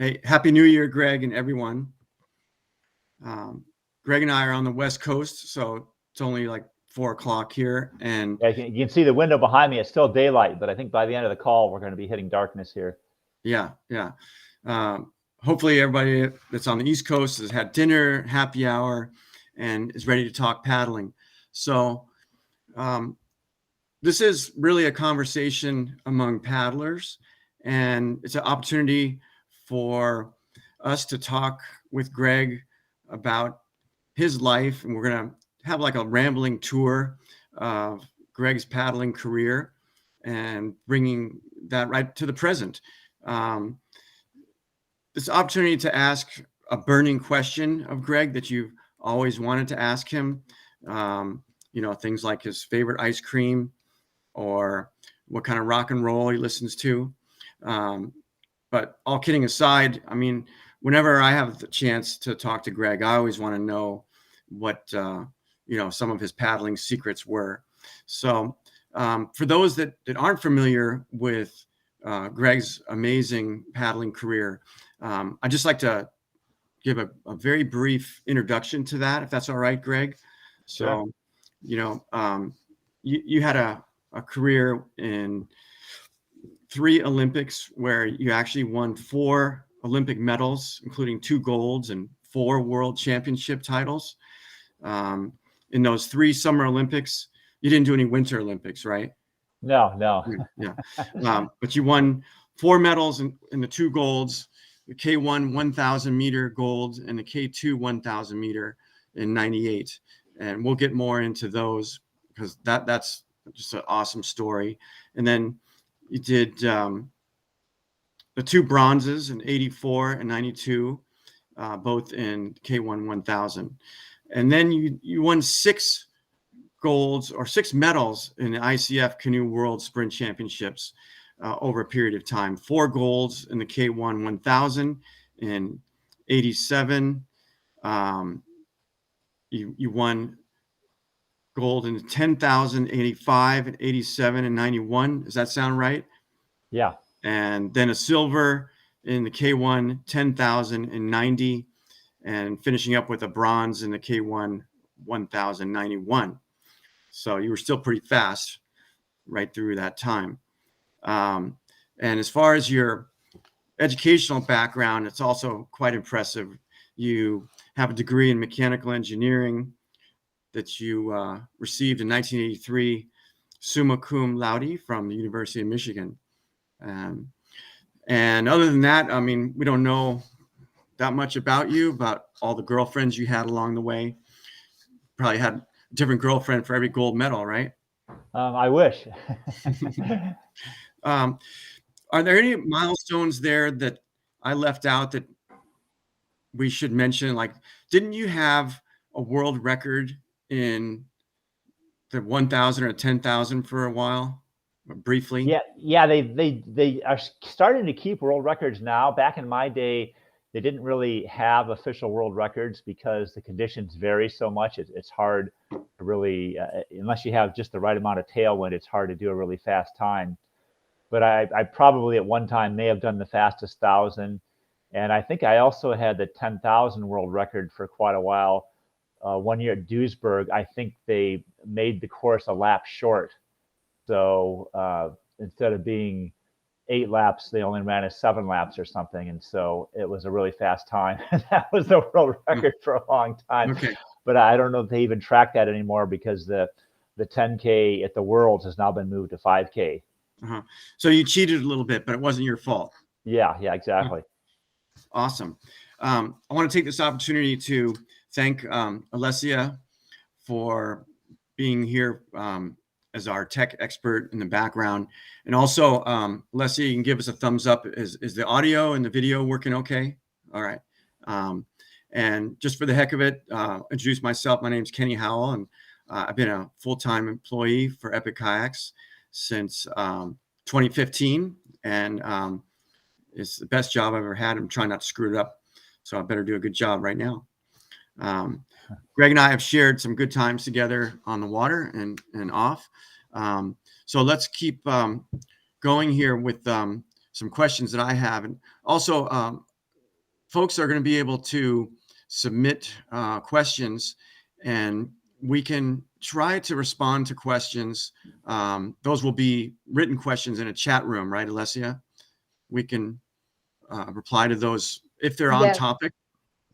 Hey, Happy New Year, Greg and everyone. Greg and I are on the West Coast, so it's only like 4 o'clock here. And Yeah, you can see the window behind me. It's still daylight, but I think by the end of the call, we're going to be hitting darkness here. yeah. Hopefully everybody that's on the East Coast has had dinner, happy hour, and is ready to talk paddling. So this is really a conversation among paddlers, and it's an opportunity for us to talk with Greg about his life, and we're going to have like a rambling tour of Greg's paddling career and bringing that right to the present. Um, this opportunity to ask a burning question of Greg that you've always wanted to ask him. Things like his favorite ice cream or what kind of rock and roll he listens to. But all kidding aside, I mean, whenever I have the chance to talk to Greg, I always want to know what some of his paddling secrets were. So for those that aren't familiar with Greg's amazing paddling career, I'd just like to give a very brief introduction to that, if that's all right, Greg. Sure. So, you had a career in 3 Olympics where you actually won 4 Olympic medals, including 2 golds and 4 world championship titles. In those 3 Summer Olympics, you didn't do any Winter Olympics, right? No. Yeah. But you won 4 medals in the 2 golds, the K1 1,000 meter gold and the K2 1,000 meter in '98. And we'll get more into those because that's just an awesome story. And then you did the 2 bronzes in '84 and '92, both in K1 1000. And then you won 6 golds or 6 medals in the ICF Canoe World Sprint Championships over a period of time. 4 golds in the K1 1000 in '87. You won gold in the 10,000, 85, and 87 and 91. Does that sound right? Yeah. And then a silver in the K1 10,000 and 90, and finishing up with a bronze in the K1 1091. So you were still pretty fast right through that time. And as far as your educational background, it's also quite impressive. You have a degree in mechanical engineering that you received in 1983, summa cum laude from the University of Michigan. And other than that, I mean, we don't know that much about you, about all the girlfriends you had along the way. Probably had a different girlfriend for every gold medal, right? I wish. Are there any milestones there that I left out that we should mention? Like, didn't you have a world record in the 1,000 or 10,000 for a while, briefly? Yeah. They are starting to keep world records now. Back in my day, they didn't really have official world records because the conditions vary so much. It's hard to really, unless you have just the right amount of tailwind, it's hard to do a really fast time. But I probably at one time may have done the fastest 1,000. And I think I also had the 10,000 world record for quite a while. One year at Duisburg, I think they made the course a lap short. So instead of being 8 laps, they only ran as 7 laps or something. And so it was a really fast time. That was the world record for a long time. Okay. But I don't know if they even track that anymore because the 10K at the Worlds has now been moved to 5K. Uh-huh. So you cheated a little bit, but it wasn't your fault. Yeah, exactly. Awesome. I want to take this opportunity to thank Alessia for being here as our tech expert in the background. And also, Alessia, you can give us a thumbs up. Is the audio and the video working okay? All right. And just for the heck of it, introduce myself. My name's Kenny Howell, and I've been a full-time employee for Epic Kayaks since 2015. And it's the best job I've ever had. I'm trying not to screw it up, so I better do a good job right now. Greg and I have shared some good times together on the water and off. So let's keep going here with some questions that I have. And also, folks are going to be able to submit questions, and we can try to respond to questions. Those will be written questions in a chat room, right, Alessia? We can reply to those if they're on Yes. topic.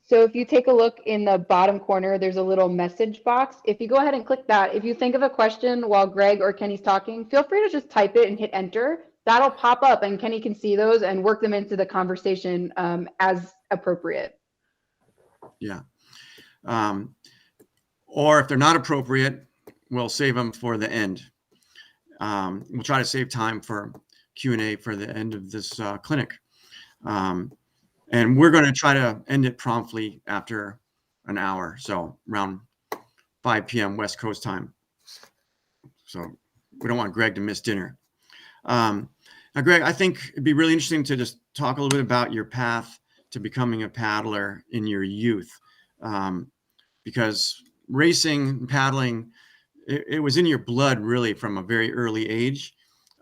So if you take a look in the bottom corner, there's a little message box. If you go ahead and click that, if you think of a question while Greg or Kenny's talking, feel free to just type it and hit enter. That'll pop up and Kenny can see those and work them into the conversation as appropriate. Yeah. Or if they're not appropriate, we'll save them for the end. We'll try to save time for Q&A for the end of this clinic. And we're going to try to end it promptly after an hour, so around 5 p.m. West Coast time. So we don't want Greg to miss dinner. Now, Greg, I think it'd be really interesting to just talk a little bit about your path to becoming a paddler in your youth, because racing and paddling, it was in your blood really from a very early age.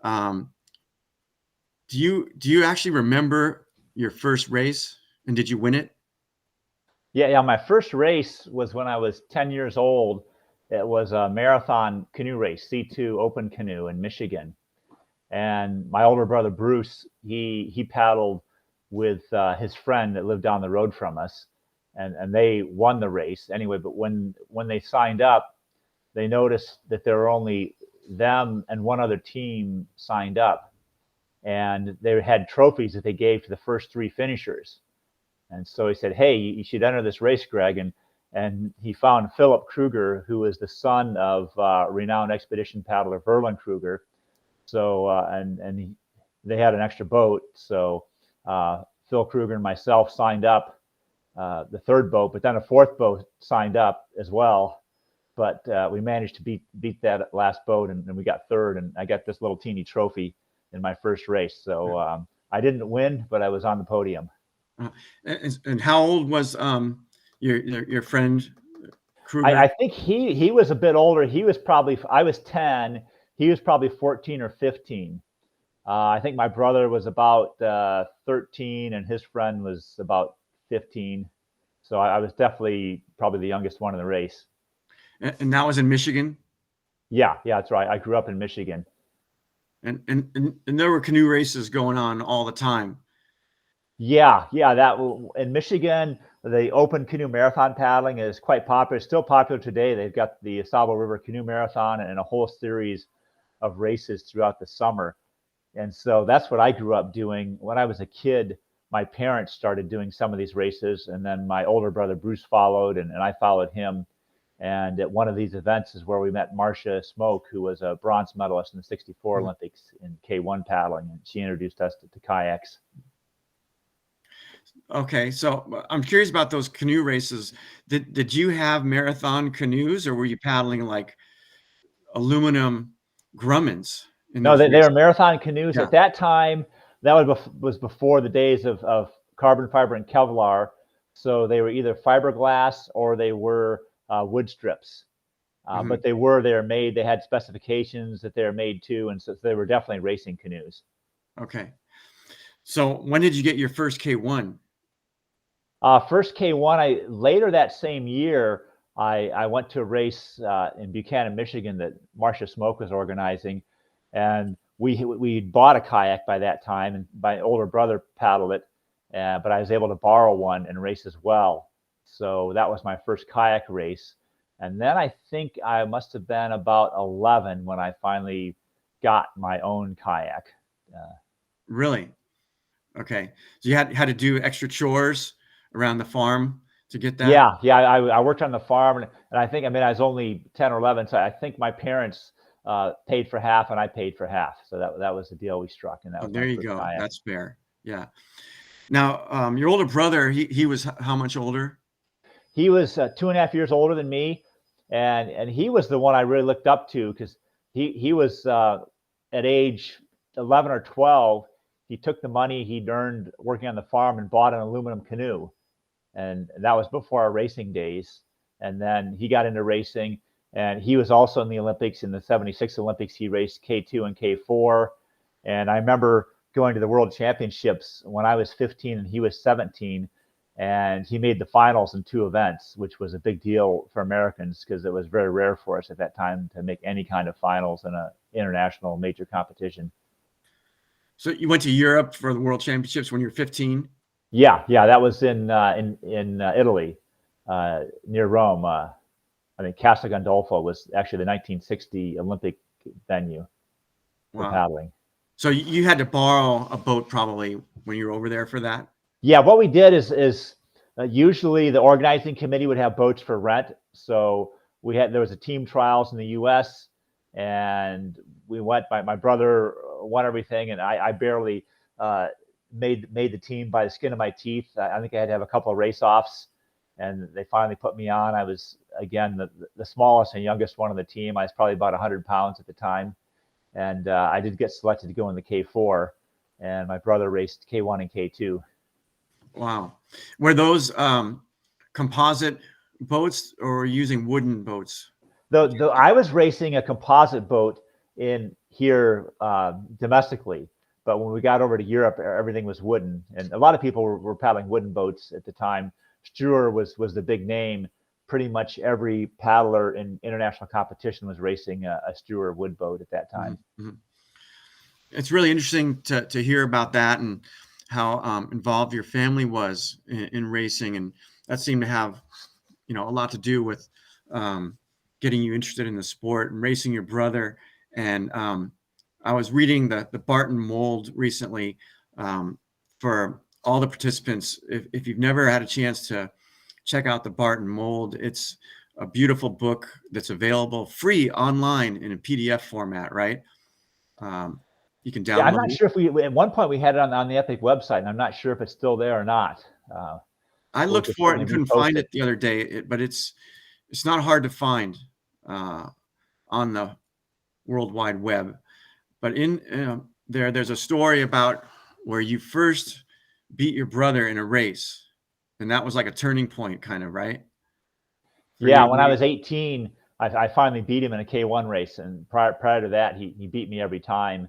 Do you actually remember your first race, and did you win it? Yeah. My first race was when I was 10 years old. It was a marathon canoe race, C2 open canoe in Michigan. And my older brother, Bruce, he paddled with his friend that lived down the road from us. And they won the race anyway. But when they signed up, they noticed that there were only them and one other team signed up. And they had trophies that they gave to the first three finishers. And so he said, "Hey, you should enter this race, Greg." And he found Philip Kruger, who was the son of renowned expedition paddler Verlin Kruger. So they had an extra boat. So Phil Kruger and myself signed up, the third boat, but then a fourth boat signed up as well. But we managed to beat that last boat, and we got third. And I got this little teeny trophy in my first race. So I didn't win, but I was on the podium. And how old was your friend Kruger? I think he was a bit older. I was 10. He was probably 14 or 15. I think my brother was about 13, and his friend was about 15. So I was definitely probably the youngest one in the race. And that was in Michigan? Yeah, that's right. I grew up in Michigan. And there were canoe races going on all the time. Yeah. That in Michigan, the open canoe marathon paddling is quite popular. It's still popular today. They've got the Sabo River Canoe Marathon and a whole series of races throughout the summer. And so that's what I grew up doing. When I was a kid, my parents started doing some of these races, and then my older brother Bruce followed, and I followed him. And at one of these events is where we met Marcia Smoke, who was a bronze medalist in the '64 Olympics in K1 paddling, and she introduced us to kayaks. Okay, so I'm curious about those canoe races. Did you have marathon canoes, or were you paddling like aluminum Grummins? No, they were marathon canoes. Yeah. At that time. That was before the days of carbon fiber and Kevlar. So they were either fiberglass or they were wood strips. But they were made. They had specifications that they were made to, and so they were definitely racing canoes. Okay. So when did you get your first K1? First K1, later that same year, I went to a race in Buchanan, Michigan that Marcia Smoke was organizing, and we bought a kayak by that time, and my older brother paddled it, but I was able to borrow one and race as well. So that was my first kayak race. And then I think I must have been about 11 when I finally got my own kayak. Really? Okay. So you had to do extra chores around the farm to get that? Yeah. I worked on the farm, and I think, I was only 10 or 11, so I think my parents paid for half and I paid for half. So that was the deal we struck. And that was there you go. Kayak. That's fair. Yeah. Now, your older brother, he was how much older? He was 2.5 years older than me, and he was the one I really looked up to, because he was at age 11 or 12. He took the money he'd earned working on the farm and bought an aluminum canoe, and that was before our racing days. And then he got into racing, and he was also in the Olympics. In the '76 Olympics, he raced K2 and K4. And I remember going to the World Championships when I was 15 and he was 17. and he made the finals in 2 events, which was a big deal for Americans because it was very rare for us at that time to make any kind of finals in an international major competition. So you went to Europe for the World Championships when you were 15? Yeah, that was in Italy, near Rome. I think Castel Gandolfo was actually the 1960 Olympic venue for paddling. So you had to borrow a boat probably when you were over there for that? Yeah, what we did is usually the organizing committee would have boats for rent. So there was a team trials in the U.S. and we went. My brother won everything, and I barely made the team by the skin of my teeth. I think I had to have a couple of race offs, and they finally put me on. I was again the smallest and youngest one on the team. I was probably about 100 pounds at the time, and I did get selected to go in the K4, and my brother raced K1 and K2. Wow. Were those composite boats or using wooden boats? Though I was racing a composite boat in here domestically, but when we got over to Europe, everything was wooden, and a lot of people were paddling wooden boats at the time. Struer was the big name. Pretty much every paddler in international competition was racing a Struer wood boat at that time. Mm-hmm. It's really interesting to hear about that and how involved your family was in racing, and that seemed to have, a lot to do with getting you interested in the sport and racing your brother. And I was reading the Barton mold recently for all the participants. If you've never had a chance to check out the Barton mold, it's a beautiful book that's available free online in a PDF format, right? You can download. Yeah, I'm not sure if at one point we had it on the Epic website, and I'm not sure if it's still there or not. I looked for it and couldn't find it the other day, but it's not hard to find on the World Wide Web. But in there's a story about where you first beat your brother in a race, and that was like a turning point, kind of, right? Yeah, when I was 18, I finally beat him in a K1 race, and prior to that, he beat me every time.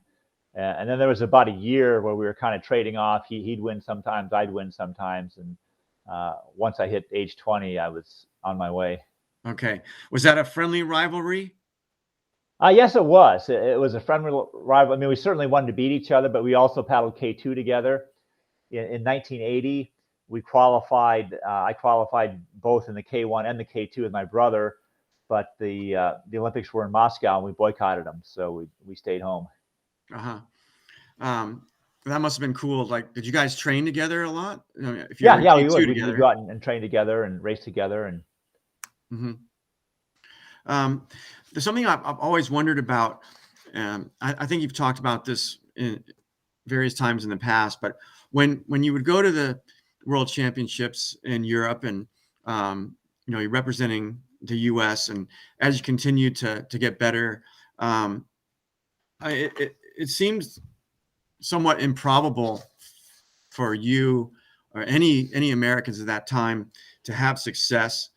And then there was about a year where we were kind of trading off. He'd win sometimes, I'd win sometimes, and once I hit age 20, I was on my way. Okay, was that a friendly rivalry? Yes, it was. It was a friendly rivalry. I mean, we certainly wanted to beat each other, but we also paddled K2 together. In 1980, we qualified. I qualified both in the K1 and the K2 with my brother, but the Olympics were in Moscow and we boycotted them, so we stayed home. That must have been cool. Like, did you guys train together a lot? If we would. We'd go out and train together and race together. And there's something I've always wondered about. I think you've talked about this in various times in the past, but when you would go to the World Championships in Europe and you're representing the U.S. and as you continue to get better, it seems somewhat improbable for you or any Americans at that time to have success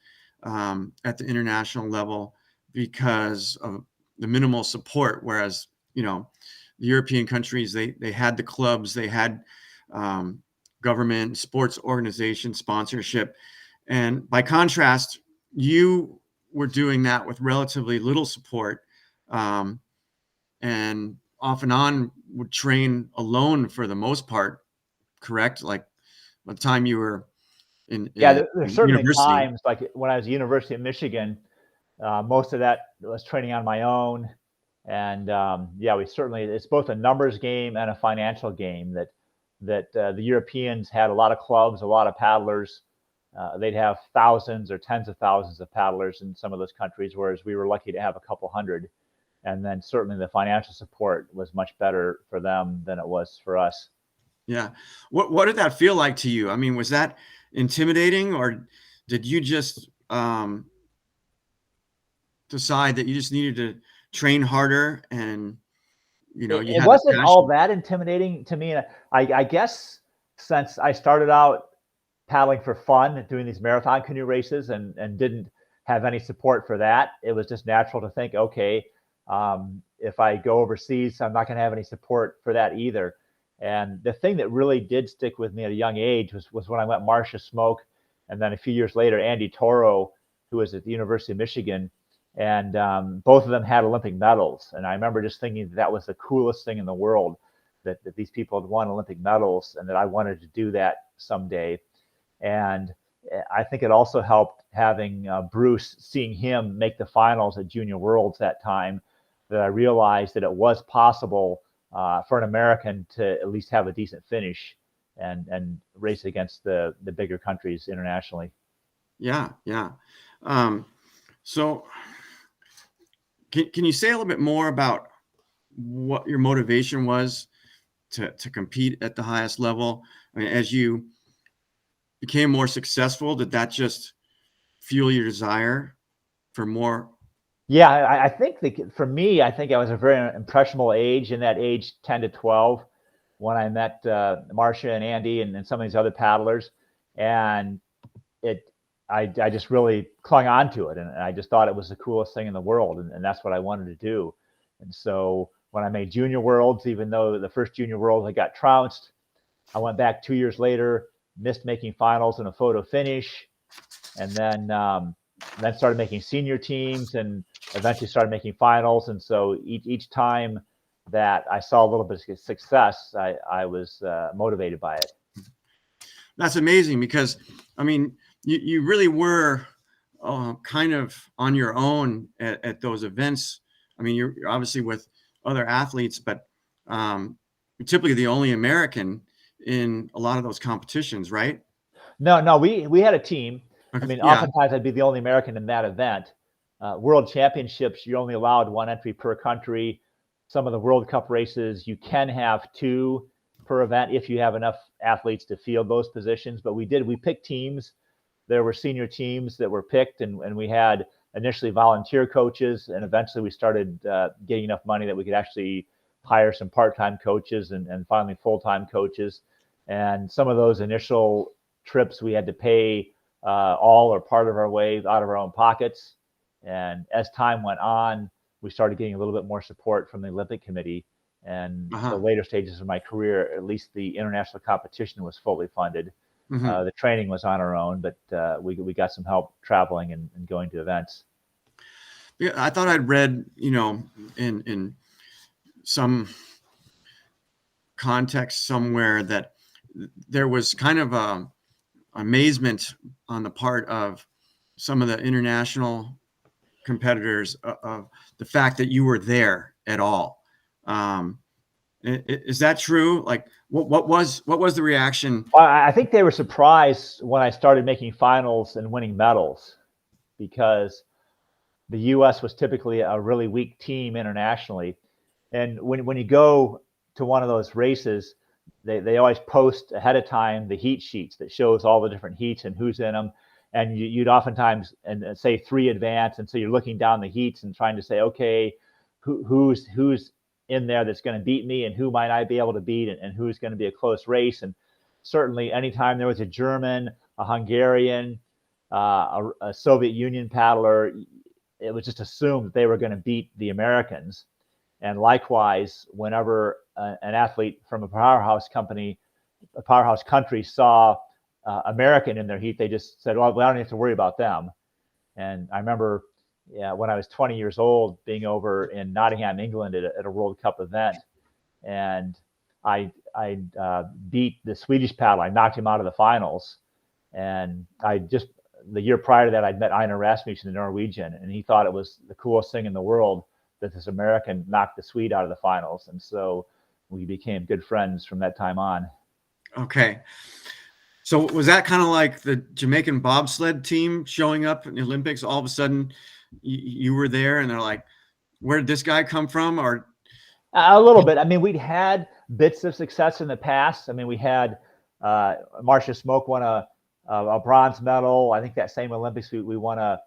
at the international level because of the minimal support. Whereas, the European countries, they had the clubs, they had government, sports organization, sponsorship. And by contrast, you were doing that with relatively little support. And off and on would train alone for the most part, correct? Like by the time you were in there's certainly university. Times, like when I was at the University of Michigan, most of that was training on my own. And it's both a numbers game and a financial game that the Europeans had a lot of clubs, a lot of paddlers. They'd have thousands or tens of thousands of paddlers in some of those countries, whereas we were lucky to have a couple hundred. And then certainly the financial support was much better for them than it was for us. Yeah. What did that feel like to you? I mean, was that intimidating, or did you just decide that you just needed to train harder and, it wasn't all that intimidating to me. I guess since I started out paddling for fun, doing these marathon canoe races and didn't have any support for that, it was just natural to think, okay, if I go overseas, I'm not going to have any support for that either. And the thing that really did stick with me at a young age was when I met Marcia Smoke, and then a few years later, Andy Toro, who was at the University of Michigan. And both of them had Olympic medals. And I remember just thinking that was the coolest thing in the world, that these people had won Olympic medals, and that I wanted to do that someday. And I think it also helped having Bruce, seeing him make the finals at Junior Worlds that time, that I realized that it was possible for an American to at least have a decent finish and race against the bigger countries internationally. Yeah, yeah. So can you say a little bit more about what your motivation was to compete at the highest level? I mean, as you became more successful, did that just fuel your desire for more? Yeah, I think for me, I think I was a very impressionable age, in that age 10 to 12, when I met Marcia and Andy and some of these other paddlers. And I just really clung on to it, and I just thought it was the coolest thing in the world, and that's what I wanted to do. And so when I made Junior Worlds, even though the first Junior Worlds I got trounced, I went back 2 years later, missed making finals in a photo finish, and then started making senior teams, and eventually started making finals. And so each time that I saw a little bit of success, I was motivated by it. That's amazing, because I mean, you really were kind of on your own at those events. I mean, you're obviously with other athletes, but you're typically the only American in a lot of those competitions, right? No, we had a team. I mean, Yeah. oftentimes I'd be the only American in that event. World Championships, you're only allowed one entry per country. Some of the World Cup races, you can have two per event if you have enough athletes to field those positions. But we picked teams. There were senior teams that were picked, and we had initially volunteer coaches, and eventually we started getting enough money that we could actually hire some part-time coaches and finally full-time coaches. And some of those initial trips we had to pay all or part of our way out of our own pockets. And as time went on, we started getting a little bit more support from the Olympic Committee. And the later stages of my career, at least the international competition was fully funded. The training was on our own, but we got some help traveling and going to events. Yeah, I thought I'd read, in some context somewhere, that there was kind of a amazement on the part of some of the international competitors of the fact that you were there at all. Is that true? Like, what was the reaction? I think they were surprised when I started making finals and winning medals, because the U.S. was typically a really weak team internationally. And when you go to one of those races, they always post ahead of time the heat sheets that shows all the different heats and who's in them. And you'd oftentimes and say 3 advance, and so you're looking down the heats and trying to say, okay, who's in there that's going to beat me, and who might I be able to beat, and who's going to be a close race. And certainly anytime there was a German, a Hungarian, a Soviet Union paddler, it was just assumed that they were going to beat the Americans. And likewise, whenever an athlete from a powerhouse country saw American in their heat, they just said, well, we don't have to worry about them. And I remember when I was 20 years old, being over in Nottingham, England at a World Cup event. And I beat the Swedish paddler. I knocked him out of the finals. And the year prior to that, I'd met Einar Rasmussen, the Norwegian, and he thought it was the coolest thing in the world that this American knocked the Swede out of the finals. And so we became good friends from that time on. Okay. So was that kind of like the Jamaican bobsled team showing up in the Olympics? All of a sudden you were there and they're like, where did this guy come from? Or a little bit. I mean, we'd had bits of success in the past. I mean, we had Marcia Smoke won a bronze medal. I think that same Olympics we won a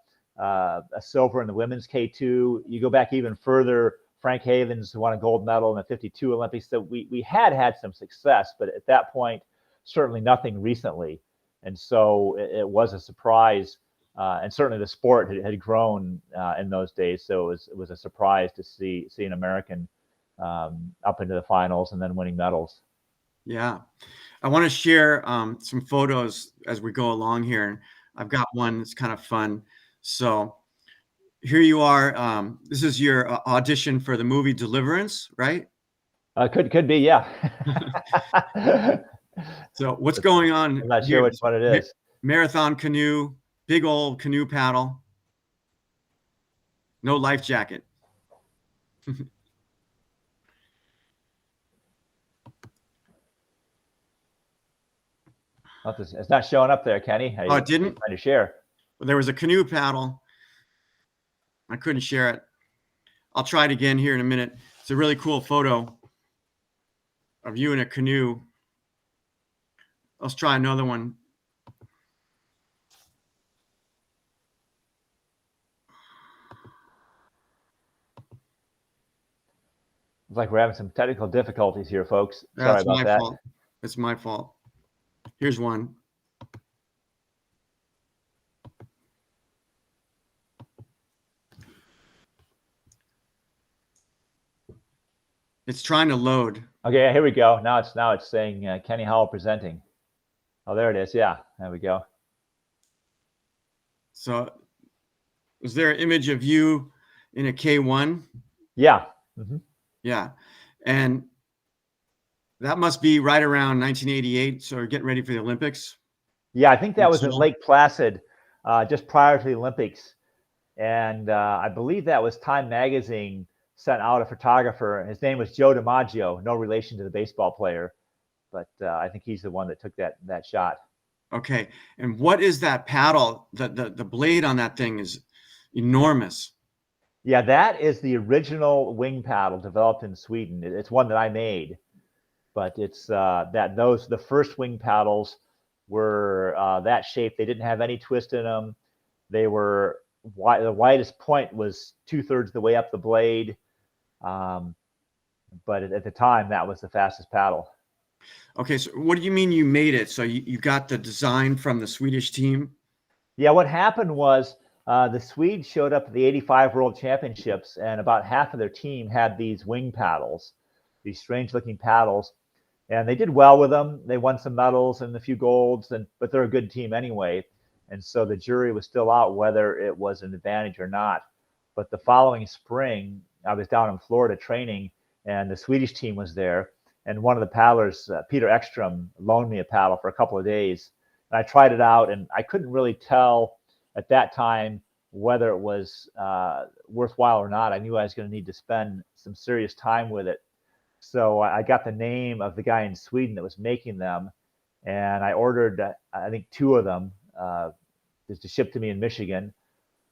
silver in the women's K2. You go back even further, Frank Havens won a gold medal in the 52 Olympics. So we had some success, but at that point, certainly nothing recently. And so it was a surprise. And certainly the sport had grown in those days. So it was a surprise to see an American up into the finals and then winning medals. Yeah. I want to share some photos as we go along here. I've got one that's kind of fun. So here you are. This is your audition for the movie Deliverance, right? Could be, yeah. So what's going on I'm not sure here? which one it is. Marathon canoe, big old canoe paddle, no life jacket. It's not showing up there, Kenny. Oh, it didn't? Trying to share. Well, there was a canoe paddle. I couldn't share it. I'll try it again here in a minute. It's a really cool photo of you in a canoe. Let's try another one. It's like we're having some technical difficulties here, folks. Sorry That's about my that. fault. It's my fault. Here's one. It's trying to load. Okay, here we go. Now it's saying Kenny Howell presenting. Oh, there it is. Yeah, there we go. So is there an image of you in a K1? Yeah. Mm-hmm. Yeah. And that must be right around 1988. So we're getting ready for the Olympics. Yeah, I think that was in Lake Placid, just prior to the Olympics. And I believe that was Time Magazine sent out a photographer. His name was Joe DiMaggio, no relation to the baseball player. But I think he's the one that took that shot. Okay. And what is that paddle? The blade on that thing is enormous. Yeah, that is the original wing paddle developed in Sweden. It's one that I made, but it's the first wing paddles were that shape. They didn't have any twist in them. They were the widest point was 2/3 the way up the blade. But at the time, that was the fastest paddle. Okay, so what do you mean you made it? So you got the design from the Swedish team? Yeah, what happened was the Swedes showed up at the '85 World Championships, and about half of their team had these wing paddles, these strange-looking paddles, and they did well with them. They won some medals and a few golds, but they're a good team anyway. And so the jury was still out whether it was an advantage or not. But the following spring, I was down in Florida training, and the Swedish team was there. And one of the paddlers, Peter Ekstrom, loaned me a paddle for a couple of days. And I tried it out, and I couldn't really tell at that time whether it was worthwhile or not. I knew I was going to need to spend some serious time with it. So I got the name of the guy in Sweden that was making them, and I ordered, I think, 2 of them just to ship to me in Michigan.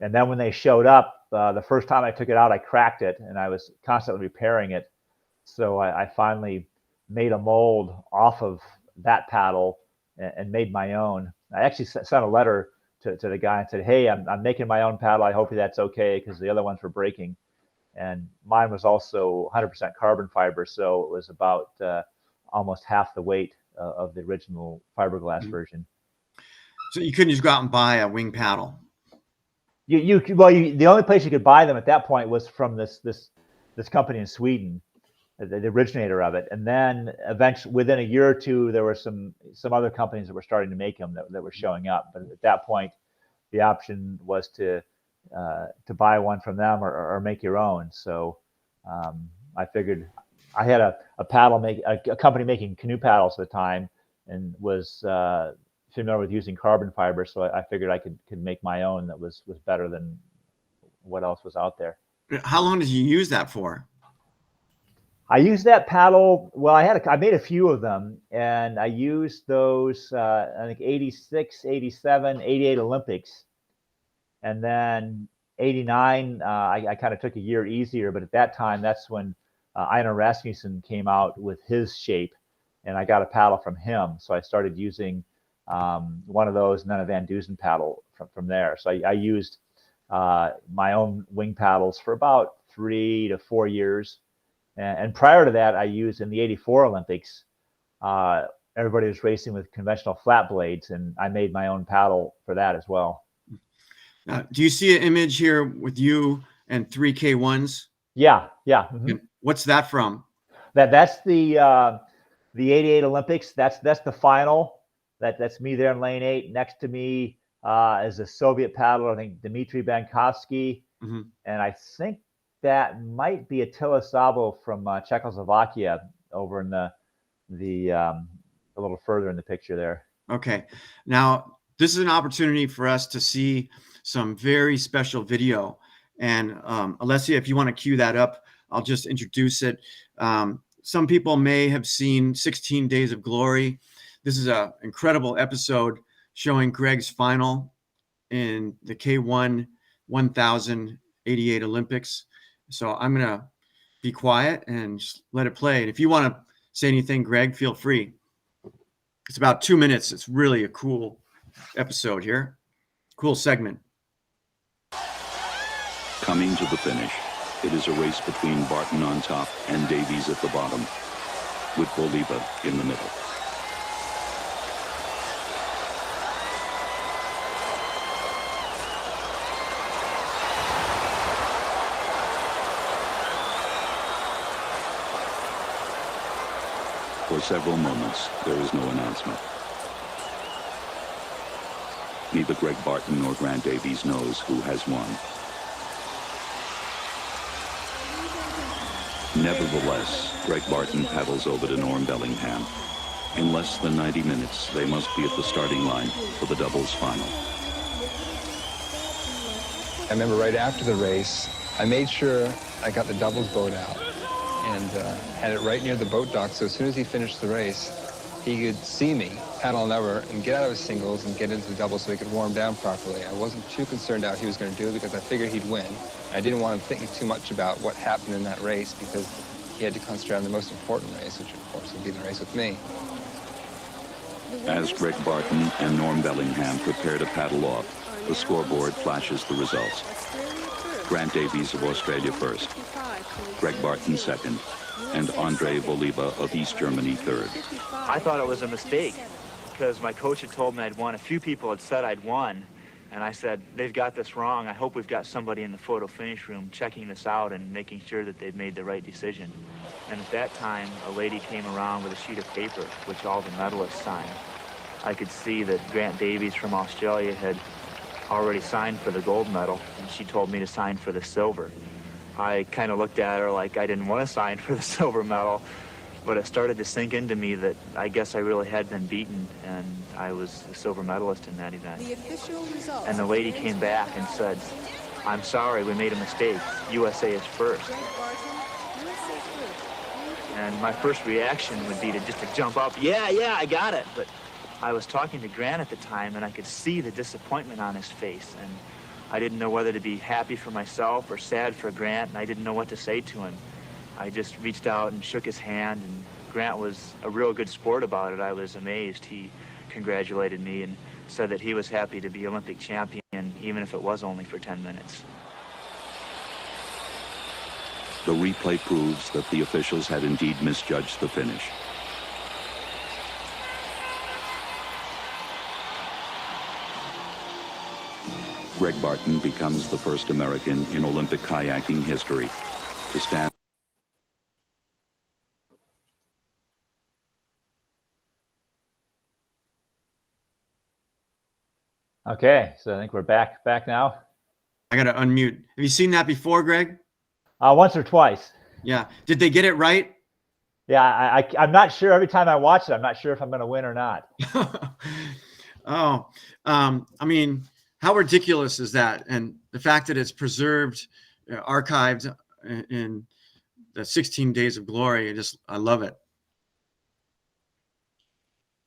And then when they showed up, the first time I took it out, I cracked it, and I was constantly repairing it. So I finally made a mold off of that paddle and made my own. I actually sent a letter to the guy and said, "Hey, I'm making my own paddle. I hope that's okay," because the other ones were breaking. And mine was also 100% carbon fiber, so it was about almost half the weight of the original fiberglass version. So you couldn't just go out and buy a wing paddle? The only place you could buy them at that point was from this company in Sweden, the originator of it. And then eventually, within a year or two, there were some other companies that were starting to make them that were showing up. But at that point, the option was to buy one from them or make your own. So I figured I had a company making canoe paddles at the time, and was familiar with using carbon fiber. So I figured I could make my own that was better than what else was out there. How long did you use that for? I used that paddle. Well, I made a few of them, and I used those, I think 86, 87, 88 Olympics. And then 89, I kind of took a year easier, but at that time, that's when Einar Rasmussen came out with his shape, and I got a paddle from him. So I started using one of those, and then a Van Dusen paddle from there. So I used my own wing paddles for about 3 to 4 years. And prior to that, I used in the '84 Olympics, everybody was racing with conventional flat blades, and I made my own paddle for that as well. Do you see an image here with you and 3 K1s? Yeah. Mm-hmm. What's that from? That's the the 88 Olympics. That's the final. That's me there in lane 8. Next to me is a Soviet paddler, I think Dmitry Bankovsky. Mm-hmm. And I think that might be Attila Sabo from Czechoslovakia over in the a little further in the picture there. Okay. Now, this is an opportunity for us to see some very special video. And Alessia, if you want to cue that up, I'll just introduce it. Some people may have seen 16 Days of Glory. This is an incredible episode showing Greg's final in the K1 1088 Olympics. So I'm going to be quiet and just let it play. And if you want to say anything, Greg, feel free. It's about 2 minutes. It's really a cool episode here. Cool segment. Coming to the finish, it is a race between Barton on top and Davies at the bottom, with Voliva in the middle. For several moments, there is no announcement. Neither Greg Barton nor Grant Davies knows who has won. Nevertheless, Greg Barton paddles over to Norm Bellingham. In less than 90 minutes, they must be at the starting line for the doubles final. I remember right after the race, I made sure I got the doubles boat out and had it right near the boat dock, so as soon as he finished the race, he could see me paddle on over and get out of his singles and get into the doubles so he could warm down properly. I wasn't too concerned how he was going to do because I figured he'd win. I didn't want him thinking too much about what happened in that race because he had to concentrate on the most important race, which of course would be the race with me. As Greg Barton and Norm Bellingham prepare to paddle off, the scoreboard flashes the results. Grant Davies of Australia first, Greg Barton second, and Andre Voliva of East Germany third. I thought it was a mistake because my coach had told me I'd won. A few people had said I'd won, and I said, they've got this wrong. I hope we've got somebody in the photo finish room checking this out and making sure that they've made the right decision. And at that time, a lady came around with a sheet of paper, which all the medalists signed. I could see that Grant Davies from Australia had already signed for the gold medal, and she told me to sign for the silver. I kind of looked at her like I didn't want to sign for the silver medal, but it started to sink into me that I guess I really had been beaten, and I was the silver medalist in that event. The official results. And the lady came back and said, I'm sorry, we made a mistake. USA is first. Greg Barton, USA first. And my first reaction would be to jump up. Yeah, I got it. But I was talking to Grant at the time, and I could see the disappointment on his face. And I didn't know whether to be happy for myself or sad for Grant, and I didn't know what to say to him. I just reached out and shook his hand, and Grant was a real good sport about it. I was amazed. He congratulated me and said that he was happy to be Olympic champion, even if it was only for 10 minutes. The replay proves that the officials had indeed misjudged the finish. Greg Barton becomes the first American in Olympic kayaking history to stand. Okay, so I think we're back now. I got to unmute. Have you seen that before, Greg? Once or twice. Yeah. Did they get it right? Yeah, I'm not sure. Every time I watch it, I'm not sure if I'm going to win or not. I mean, how ridiculous is that? And the fact that it's preserved, archived in the 16 Days of Glory, I love it.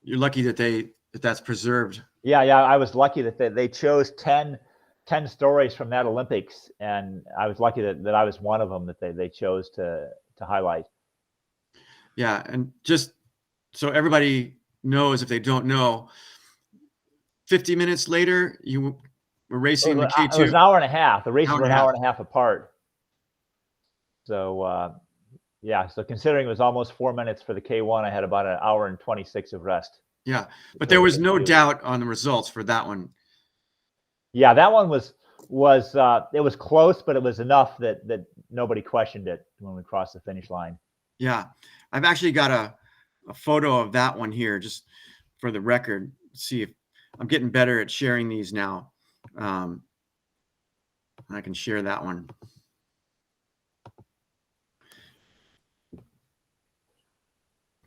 You're lucky that that's preserved. Yeah, I was lucky that they chose 10 stories from that Olympics, and I was lucky that I was one of them that they chose to highlight. Yeah, and just so everybody knows, if they don't know, 50 minutes later, you were racing the K2. It was an hour and a half. The races were an hour and a half apart. So, so considering it was almost 4 minutes for the K1, I had about an hour and 26 of rest. Yeah, but there was no doubt on the results for that one. Yeah, that one was it was close, but it was enough that nobody questioned it when we crossed the finish line. Yeah, I've actually got a photo of that one here, just for the record. See if I'm getting better at sharing these now. I can share that one.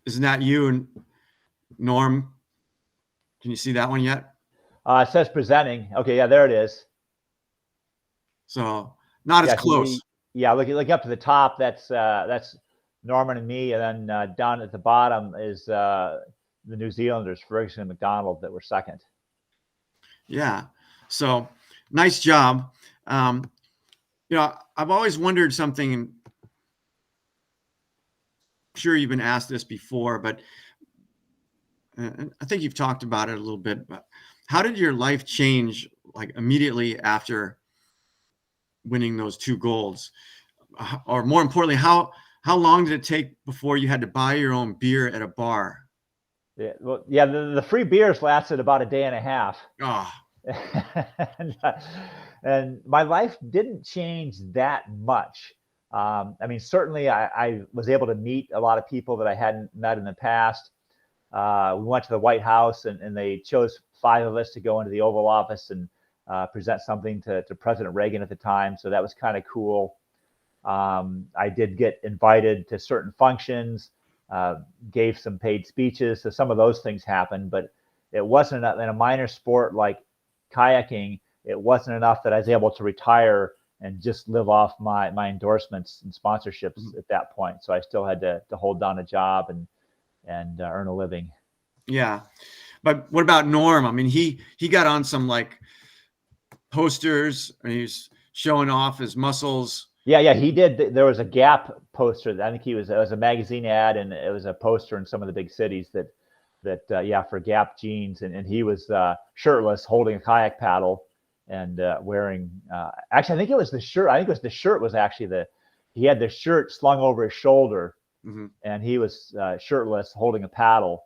Isn't that you and Norm? Can you see that one yet? It says presenting. Okay, yeah, there it is. So not as Yeah, close. Look up to the top. That's Norman and me, and then down at the bottom is the New Zealanders, Ferguson and McDonald, that were second. Yeah. So nice job. I've always wondered something, and I'm sure you've been asked this before, but I think you've talked about it a little bit, but how did your life change like immediately after winning those 2 golds? Or more importantly, how long did it take before you had to buy your own beer at a bar? Yeah, well, yeah, the free beers lasted about a day and a half. Oh, and my life didn't change that much. I mean, certainly I was able to meet a lot of people that I hadn't met in the past. We went to the White House, and they chose 5 of us to go into the Oval Office and present something to President Reagan at the time. So that was kind of cool. I did get invited to certain functions, gave some paid speeches. So some of those things happened, but it wasn't enough in a minor sport like kayaking. It wasn't enough that I was able to retire and just live off my endorsements and sponsorships at that point. So I still had to hold down a job and earn a living. yeah. But what about Norm? I mean, he got on some like posters, and he's showing off his muscles. Yeah, he did. There was a Gap poster. I think it was a magazine ad, and it was a poster in some of the big cities that for Gap jeans, and he was shirtless, holding a kayak paddle, and wearing. Actually, I think it was the shirt. I think it was the shirt was actually he had the shirt slung over his shoulder, and he was shirtless, holding a paddle,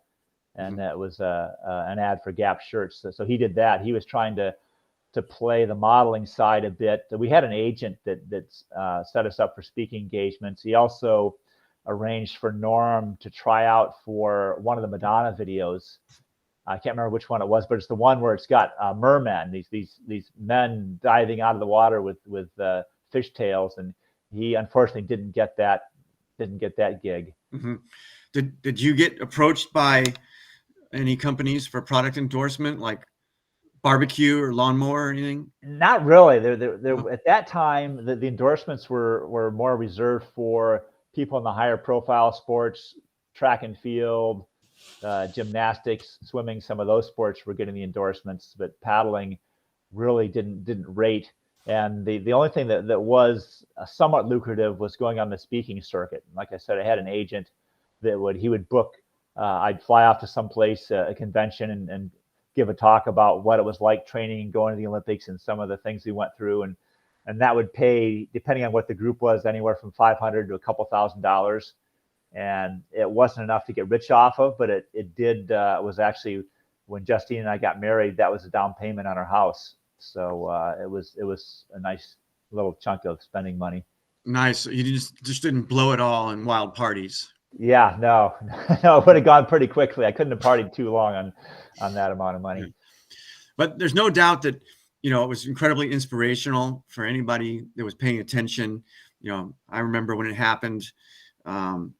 and that was an ad for Gap shirts. So he did that. He was trying to play the modeling side a bit. We had an agent that set us up for speaking engagements. He also arranged for Norm to try out for one of the Madonna videos. I can't remember which one it was, but it's the one where it's got mermen, these men diving out of the water with fish tails, and he unfortunately didn't get that gig. Did you get approached by any companies for product endorsement, like barbecue or lawnmower or anything? Not really. At that time, the endorsements were more reserved for people in the higher profile sports, track and field, gymnastics, swimming. Some of those sports were getting the endorsements, but paddling really didn't rate. And the only thing that was somewhat lucrative was going on the speaking circuit. Like I said, I had an agent he would book. I'd fly off to someplace, a convention, and give a talk about what it was like training and going to the Olympics and some of the things we went through, and that would pay, depending on what the group was, anywhere from $500 to a couple $1,000, and it wasn't enough to get rich off of, but it did was actually, when Justine and I got married, that was a down payment on our house. So it was a nice little chunk of spending money. Nice. You just didn't blow it all in wild parties. Yeah, no, it would have gone pretty quickly. I couldn't have partied too long on that amount of money. But there's no doubt that, it was incredibly inspirational for anybody that was paying attention. I remember when it happened, and,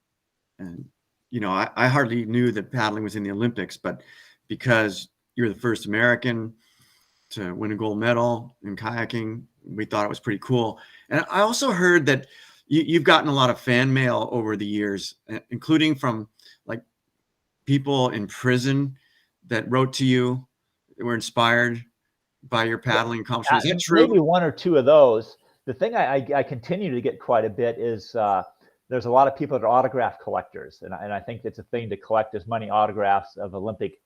I hardly knew that paddling was in the Olympics, but because you're the first American to win a gold medal in kayaking, we thought it was pretty cool. And I also heard that you've gotten a lot of fan mail over the years, including from like people in prison that wrote to you that were inspired by your paddling accomplishments. Is that true? Maybe one or two of those. The thing I continue to get quite a bit is there's a lot of people that are autograph collectors, and I think it's a thing to collect as many autographs of Olympic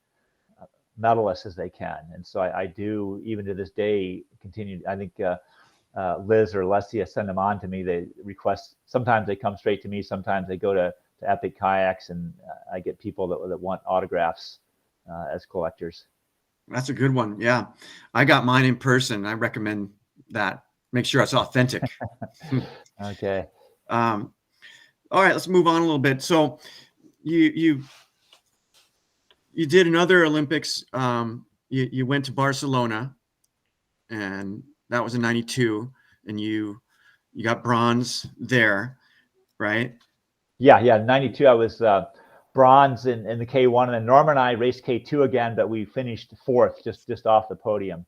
medalists as they can. And so I do, even to this day, continue. I think Liz or Lesia send them on to me. They request, sometimes they come straight to me, sometimes they go to Epic Kayaks, and I get people that want autographs as collectors. That's a good one. Yeah. I got mine in person. I recommend that. Make sure it's authentic. Okay. All right, let's move on a little bit. So you you did another Olympics. You went to Barcelona, and that was in '92, and you got bronze there, right? Yeah. 92, I was bronze in the K1, and then Norma and I raced K2 again, but we finished fourth, just off the podium.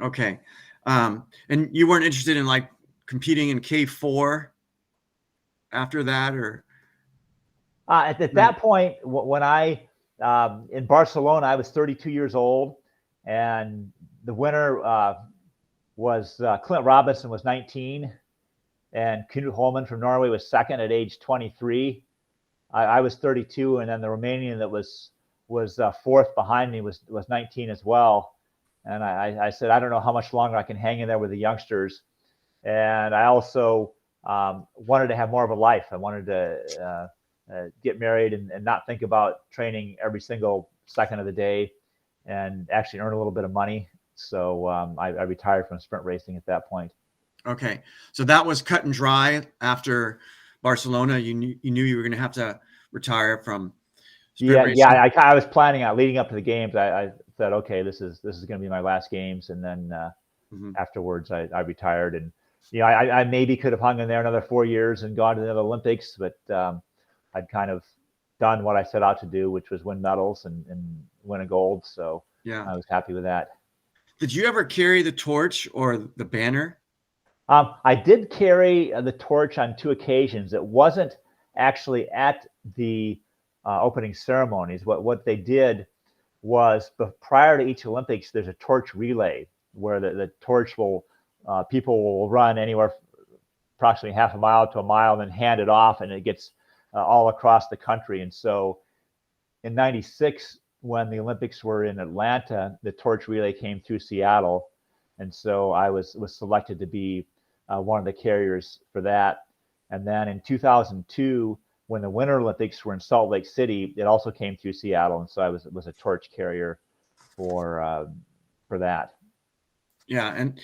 Okay. And you weren't interested in like competing in K4 after that, or? At that point, when I in Barcelona, I was 32 years old, and the winner was Clint Robinson was 19, and Knut Holman from Norway was second at age 23. I was 32, and then the Romanian that was fourth behind me was 19 as well. And I said, I don't know how much longer I can hang in there with the youngsters. And I also wanted to have more of a life. I wanted to get married and not think about training every single second of the day, and actually earn a little bit of money. So I retired from sprint racing at that point. Okay. So that was cut and dry after Barcelona. You knew you were going to have to retire from sprint racing. Yeah. I was planning on leading up to the games. I said, okay, this is going to be my last games, and then afterwards I retired. And I maybe could have hung in there another 4 years and gone to the Olympics, but I'd kind of done what I set out to do, which was win medals and win a gold. So yeah, I was happy with that. Did you ever carry the torch or the banner? I did carry the torch on 2 occasions. It wasn't actually at the opening ceremonies. What they did was, prior to each Olympics, there's a torch relay where the torch will, people will run anywhere approximately half a mile to a mile and then hand it off, and it gets all across the country. And so in '96, when the Olympics were in Atlanta, the torch relay came through Seattle. And so I was selected to be one of the carriers for that. And then in 2002, when the Winter Olympics were in Salt Lake City, it also came through Seattle. And so I was a torch carrier for that. Yeah. And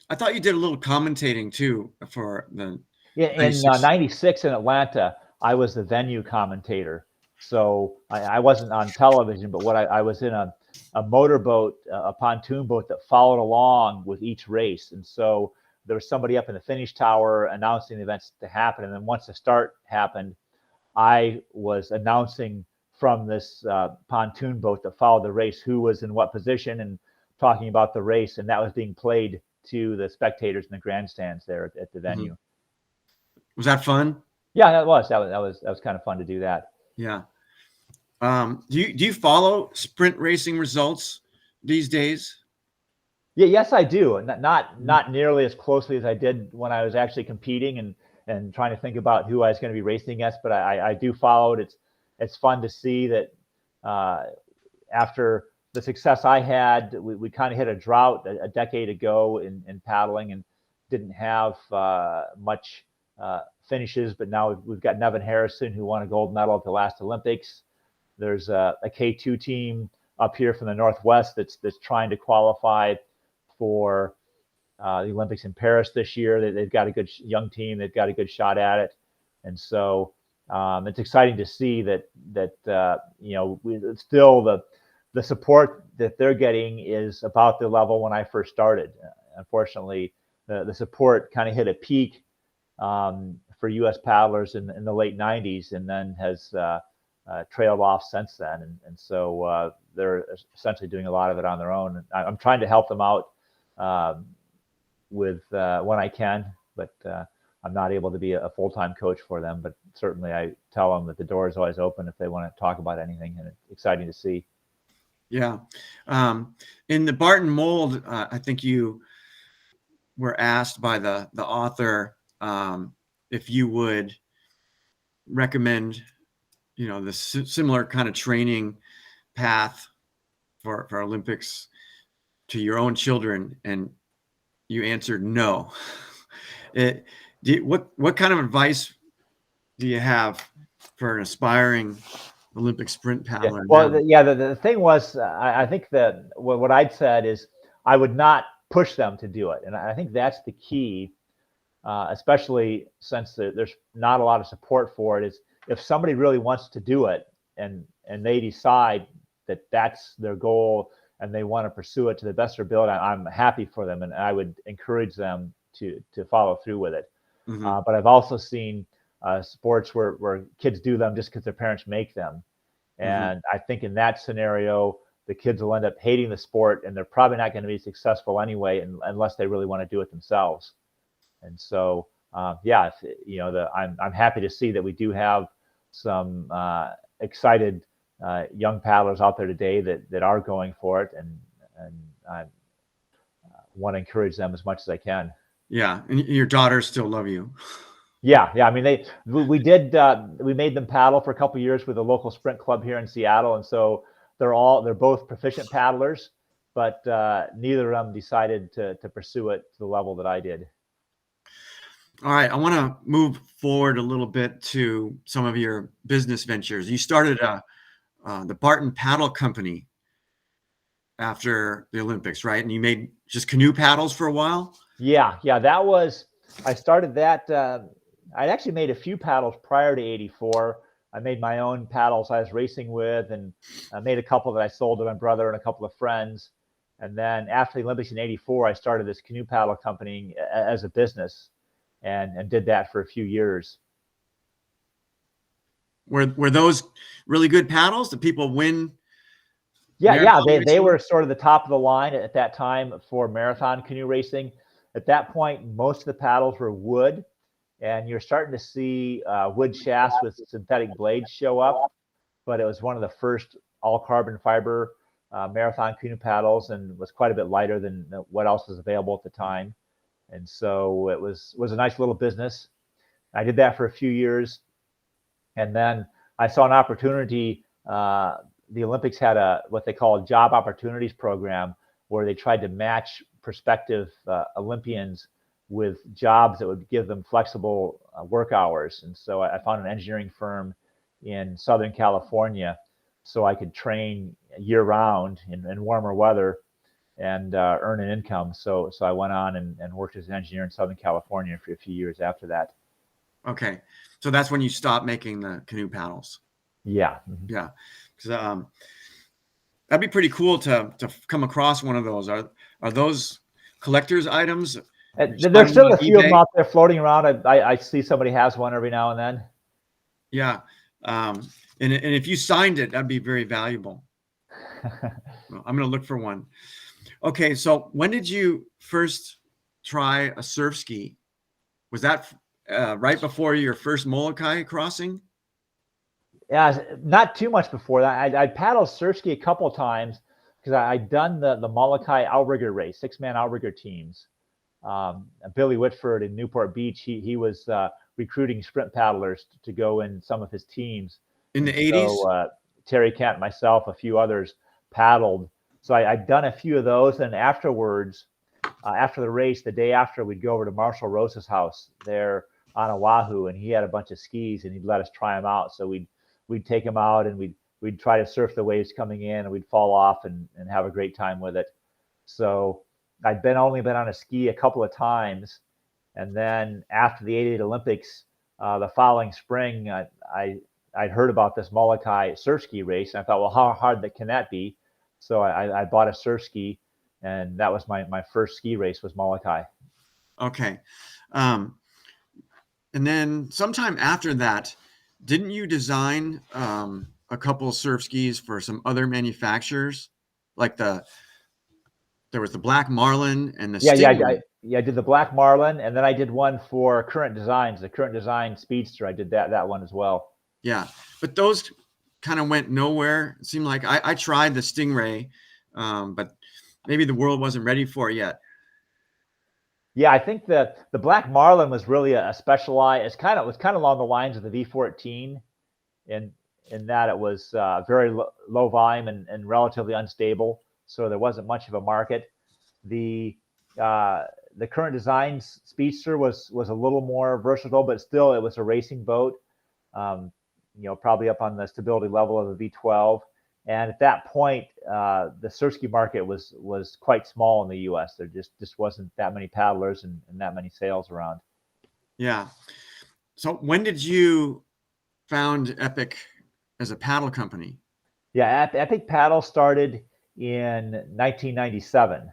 I thought you did a little commentating too for the. In '96 in Atlanta, I was the venue commentator. So I wasn't on television, but I was in a motorboat, a pontoon boat that followed along with each race. And so there was somebody up in the finish tower announcing the events to happen. And then once the start happened, I was announcing from this pontoon boat that followed the race who was in what position and talking about the race. And that was being played to the spectators in the grandstands there at the venue. Was that fun? Yeah, that was kind of fun to do that. Yeah. Do you follow sprint racing results these days? Yeah, yes, I do. Not nearly as closely as I did when I was actually competing and trying to think about who I was going to be racing against. But I do follow it. It's fun to see that after the success I had, we kind of hit a drought a decade ago in paddling and didn't have much finishes. But now we've got Nevin Harrison, who won a gold medal at the last Olympics. There's a K2 team up here from the Northwest that's trying to qualify for the Olympics in Paris this year. They've got a good young team. They've got a good shot at it. And so it's exciting to see that still the support that they're getting is about the level when I first started. Unfortunately, the support kind of hit a peak for U.S. paddlers in the late 90s, and then has trailed off since then. And so they're essentially doing a lot of it on their own. And I'm trying to help them out with when I can, but I'm not able to be a full-time coach for them. But certainly I tell them that the door is always open if they want to talk about anything, and it's exciting to see. Yeah. In the Barton mold, I think you were asked by the author if you would recommend, the similar kind of training path for Olympics to your own children, and you answered no. What kind of advice do you have for an aspiring Olympic sprint paddler? The thing was, I think that what I'd said is I would not push them to do it. And I think that's the key, especially since there's not a lot of support for it, is if somebody really wants to do it and and they decide that that's their goal and they want to pursue it to the best of their ability, I'm happy for them, and I would encourage them to follow through with it. But I've also seen sports where kids do them just because their parents make them. And I think in that scenario, the kids will end up hating the sport, and they're probably not going to be successful anyway, unless they really want to do it themselves. And so, yeah, I'm happy to see that we do have some excited young paddlers out there today that are going for it, and I want to encourage them as much as I can. Yeah, and your daughters still love you. Yeah. I mean, we made them paddle for a couple of years with a local sprint club here in Seattle, and so they're both proficient paddlers, but neither of them decided to pursue it to the level that I did. All right, I want to move forward a little bit to some of your business ventures. You started the Barton Paddle Company after the Olympics, right? And you made just canoe paddles for a while? Yeah, I started that. I'd actually made a few paddles prior to '84. I made my own paddles I was racing with, and I made a couple that I sold to my brother and a couple of friends. And then after the Olympics in '84, I started this canoe paddle company as a business, and did that for a few years. Were those really good paddles? Did people win? Yeah, they were sort of the top of the line at that time for marathon canoe racing. At that point, most of the paddles were wood, and you're starting to see wood shafts with synthetic blades show up. But it was one of the first all carbon fiber marathon canoe paddles, and was quite a bit lighter than what else was available at the time. And so it was a nice little business. I did that for a few years, and then I saw an opportunity. The Olympics had what they call a job opportunities program, where they tried to match prospective Olympians with jobs that would give them flexible work hours. And so I found an engineering firm in Southern California, so I could train year round in warmer weather and earn an income. So I went on and worked as an engineer in Southern California for a few years after that. Okay, so that's when you stopped making the canoe paddles. Yeah. Yeah, because that'd be pretty cool to come across one of those. Are those collector's items? There's still a few of them out there floating around. I see somebody has one every now and then. Yeah, and if you signed it, that'd be very valuable. Well, I'm going to look for one. Okay, so when did you first try a surf ski? Was that right before your first Molokai crossing? Yeah, not too much before that. I paddled surf ski a couple of times because I'd done the Molokai outrigger race, 6-man outrigger teams. Billy Whitford in Newport Beach, he was recruiting sprint paddlers to go in some of his teams. In the 80s? So Terry Kent, myself, a few others paddled. So I'd done a few of those. And afterwards, after the race, the day after, we'd go over to Marshall Rose's house there on Oahu, and he had a bunch of skis, and he'd let us try them out. So we'd take them out, and we'd try to surf the waves coming in, and we'd fall off and have a great time with it. So I'd only been on a ski a couple of times. And then after the '88 Olympics, the following spring, I'd heard about this Molokai surf ski race, and I thought, well, how hard can that be? So I bought a surf ski, and that was my first ski race was Molokai. Okay. And then sometime after that, didn't you design a couple of surf skis for some other manufacturers? Like there was the Black Marlin and the Stingray. I did the Black Marlin, and then I did one for Current Designs, the Current Design Speedster. I did that one as well. Yeah, but those kind of went nowhere. It seemed like I tried the Stingray, but maybe the world wasn't ready for it yet. Yeah, I think the Black Marlin was really a specialized. It was kind of along the lines of the V14, in that it was very low volume and relatively unstable, so there wasn't much of a market. The Current Designs Speedster was a little more versatile, but still it was a racing boat. Probably up on the stability level of a V12. And at that point, the surf ski market was quite small in the U.S. There just wasn't that many paddlers and that many sales around. Yeah. So when did you found Epic as a paddle company? Yeah, Epic Paddle started in 1997.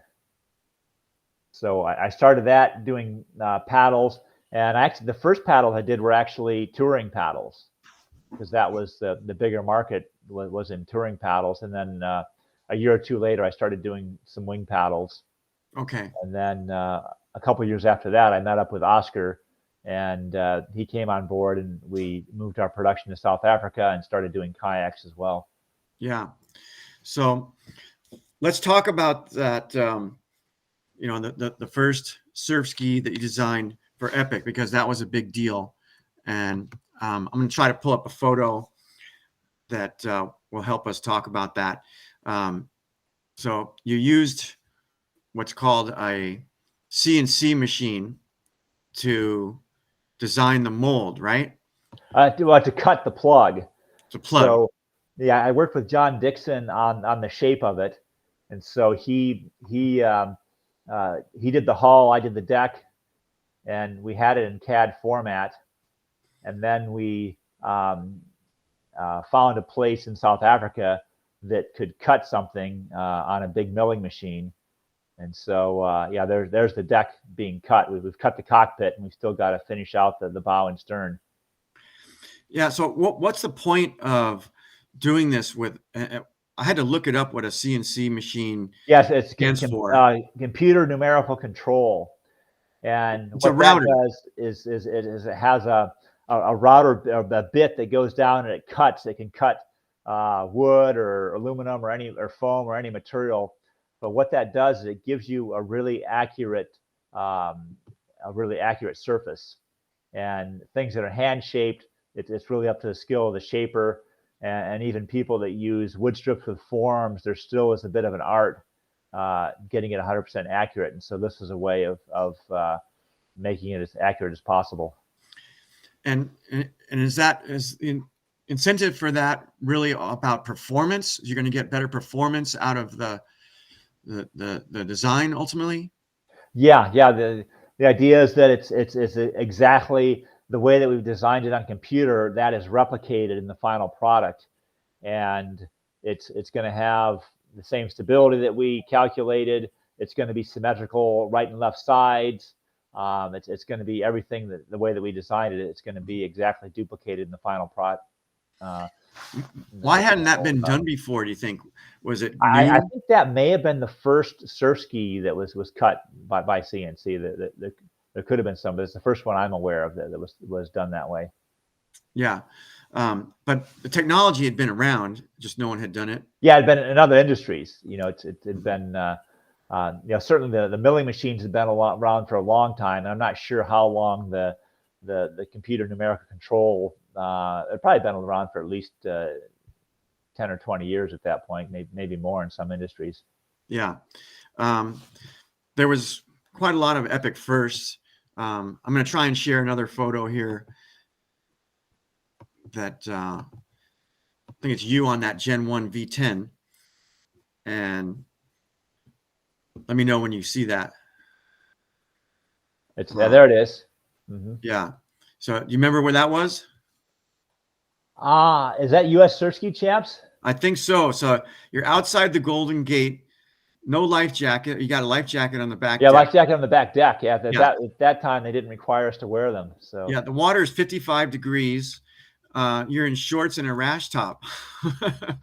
So I started that doing paddles, and actually the first paddles I did were actually touring paddles, because that was the bigger market was in touring paddles. And then a year or two later, I started doing some wing paddles. Okay. And then a couple years after that, I met up with Oscar, and he came on board, and we moved our production to South Africa and started doing kayaks as well. Yeah. So let's talk about that. The first surf ski that you designed for Epic, because that was a big deal. And I'm going to try to pull up a photo that will help us talk about that. So you used what's called a CNC machine to design the mold, right? To cut the plug. To plug. So yeah, I worked with John Dixon on the shape of it, and so he did the hull, I did the deck, and we had it in CAD format. And then we found a place in South Africa that could cut something on a big milling machine. And so, yeah, there's the deck being cut. We've cut the cockpit, and we still got to finish out the bow and stern. Yeah. So what's the point of doing this with? I had to look it up what a CNC machine Yes, it's stands for. computer numerical control. And It's a what that router. does is it has a router, a bit that goes down and it cuts. It can cut wood or aluminum or foam or any material. But what that does is it gives you a really accurate surface. And things that are hand shaped, it's really up to the skill of the shaper. And even people that use wood strips with forms, there still is a bit of an art getting it 100% accurate. And so this is a way of making it as accurate as possible. And is the incentive for that really about performance? You're going to get better performance out of the design ultimately? Yeah. The idea is that it's exactly the way that we've designed it on computer, that is replicated in the final product. And it's going to have the same stability that we calculated. It's going to be symmetrical right and left sides. It's going to be everything the way that we designed it. It's going to be exactly duplicated in the final product. Why hadn't that been done before, do you think? Was it new? I think that may have been the first surf ski that was cut by CNC. There could have been some, but it's the first one I'm aware of that was done that way. Yeah. But the technology had been around, just no one had done it. Yeah, it had been in other industries. It had been, certainly the milling machines had been around for a long time. And I'm not sure how long the computer numerical control, it had probably been around for at least 10 or 20 years at that point, maybe more in some industries. Yeah. There was quite a lot of Epic firsts. I'm going to try and share another photo here that I think it's you on that Gen 1 V10. And let me know when you see that. There it is. Mm-hmm. Yeah. So do you remember where that was? Is that U.S. Surf Ski Champs? I think so. So you're outside the Golden Gate, no life jacket. You got a life jacket on the back. Yeah, deck. life jacket on the back deck. Yeah, Yeah. At that time they didn't require us to wear them. So yeah, the water is 55 degrees. You're in shorts and a rash top.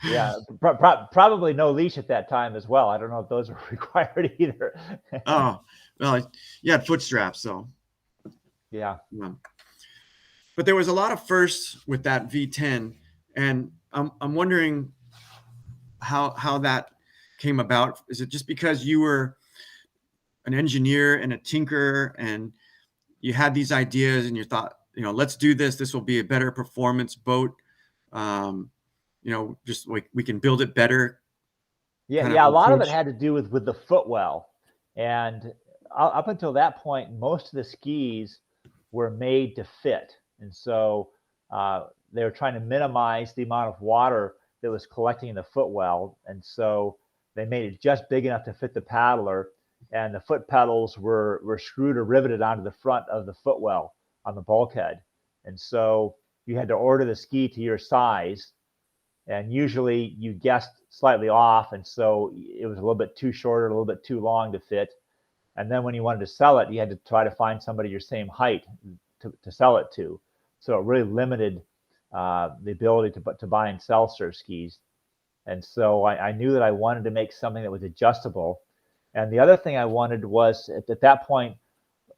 Yeah, probably no leash at that time as well. I don't know if those were required either. Oh, well, you had foot straps, so. Yeah. But there was a lot of firsts with that V10, and I'm wondering how that came about. Is it just because you were an engineer and a tinkerer, and you had these ideas, and you thought, let's do this. This will be a better performance boat. Just like we can build it better. Yeah. A lot of it had to do with the footwell, and up until that point, most of the skis were made to fit, and so they were trying to minimize the amount of water that was collecting in the footwell, and so they made it just big enough to fit the paddler, and the foot pedals were screwed or riveted onto the front of the footwell on the bulkhead. And so you had to order the ski to your size, And usually you guessed slightly off, and so it was a little bit too short or a little bit too long to fit. And then when you wanted to sell it, you had to try to find somebody your same height to sell it to. So it really limited the ability to buy and sell surf skis. And so I knew that I wanted to make something that was adjustable. And the other thing I wanted was, at that point,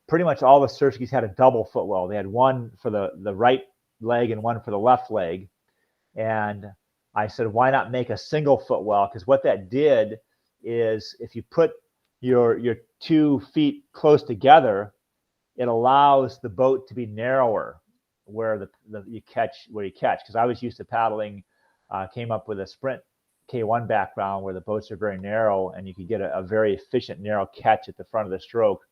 pretty much all the surf skis had a double footwell. They had one for the right leg and one for the left leg. And I said, why not make a single footwell? Because what that did is, if you put your 2 feet close together, it allows the boat to be narrower where you catch. Because I was used to paddling, came up with a sprint K1 background where the boats are very narrow, and you could get a very efficient narrow catch at the front of the stroke.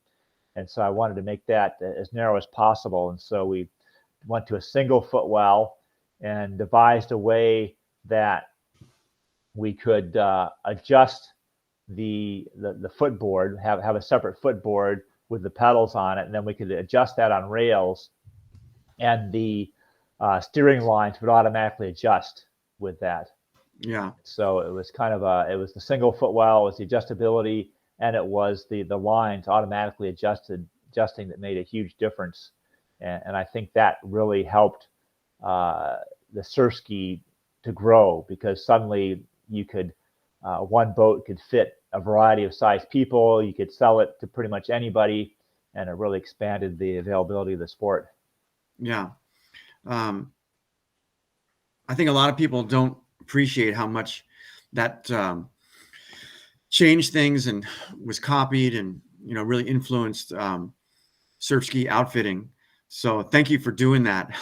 And so I wanted to make that as narrow as possible. And so we went to a single footwell and devised a way that we could adjust the footboard, have a separate footboard with the pedals on it, and then we could adjust that on rails, and the steering lines would automatically adjust with that. Yeah. So it was kind of it was the single footwell, it was the adjustability, and it was the lines automatically adjusting that made a huge difference. And I think that really helped the surf ski to grow, because suddenly you could, one boat could fit a variety of size people. You could sell it to pretty much anybody, and it really expanded the availability of the sport. Yeah. I think a lot of people don't appreciate how much that changed things and was copied and, really influenced surf ski outfitting. So thank you for doing that.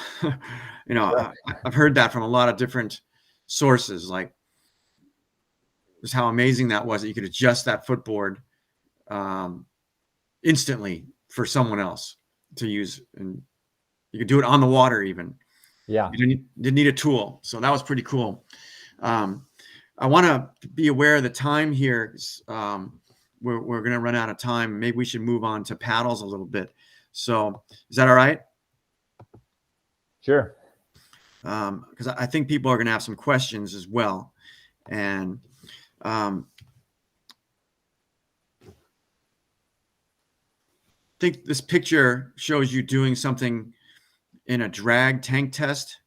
I've heard that from a lot of different sources, like just how amazing that was, that you could adjust that footboard instantly for someone else to use, and you could do it on the water even. Yeah. You didn't need a tool. So that was pretty cool. I want to be aware of the time here. We're going to run out of time. Maybe we should move on to paddles a little bit. So is that all right? Sure. Because I think people are going to have some questions as well. And I think this picture shows you doing something in a drag tank test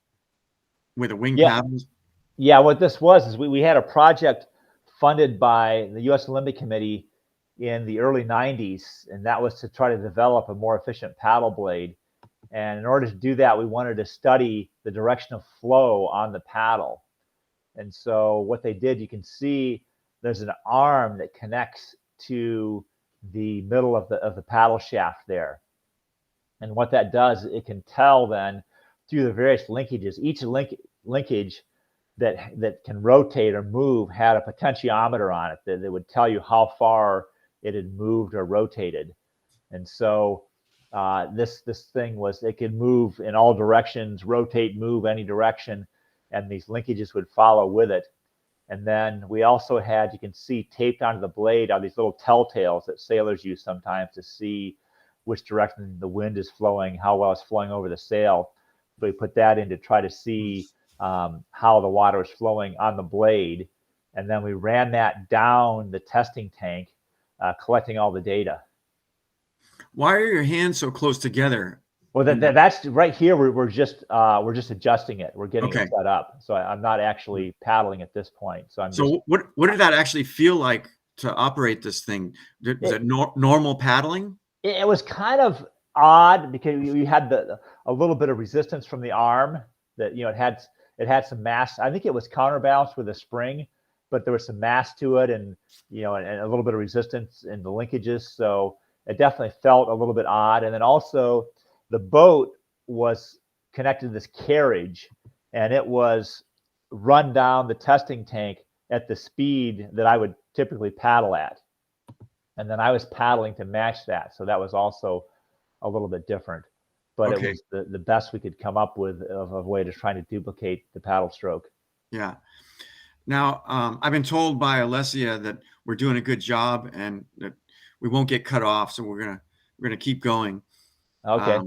with a wing paddles. Yeah, what this was is we had a project funded by the U.S. Olympic Committee in the early 90s, and that was to try to develop a more efficient paddle blade. And in order to do that, we wanted to study the direction of flow on the paddle. And so what they did, you can see there's an arm that connects to the middle of the paddle shaft there. And what that does, it can tell then through the various linkages, each linkage that can rotate or move had a potentiometer on it that would tell you how far it had moved or rotated. And so this thing was, it could move in all directions, rotate, move any direction, and these linkages would follow with it. And then we also had, you can see taped onto the blade are these little telltales that sailors use sometimes to see which direction the wind is flowing, how well it's flowing over the sail. So we put that in to try to see how the water is flowing on the blade. And then we ran that down the testing tank, collecting all the data. Why are your hands so close together? Well, that's right here. We're just adjusting it. We're getting it set up. So I'm not actually paddling at this point. So what did that actually feel like to operate this thing? Was it normal paddling? It was kind of odd because you had a little bit of resistance from the arm that, it had some mass. I think it was counterbalanced with a spring, but there was some mass to it, and and a little bit of resistance in the linkages. So it definitely felt a little bit odd. And then also the boat was connected to this carriage, and it was run down the testing tank at the speed that I would typically paddle at. And then I was paddling to match that. So that was also a little bit different. But it was the best we could come up with of a way to try to duplicate the paddle stroke. Yeah. Now, I've been told by Alessia that we're doing a good job and that we won't get cut off. So we're gonna keep going. Okay.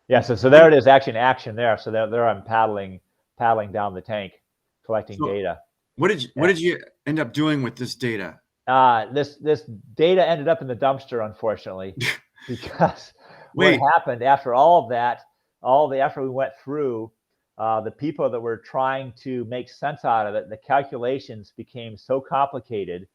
Yeah. So there it is, action there. So there I'm paddling down the tank. collecting So data. what did you end up doing with this data? This data ended up in the dumpster, unfortunately, because what Wait, happened after all of that, all the effort we went through, the people that were trying to make sense out of it, the calculations became so complicated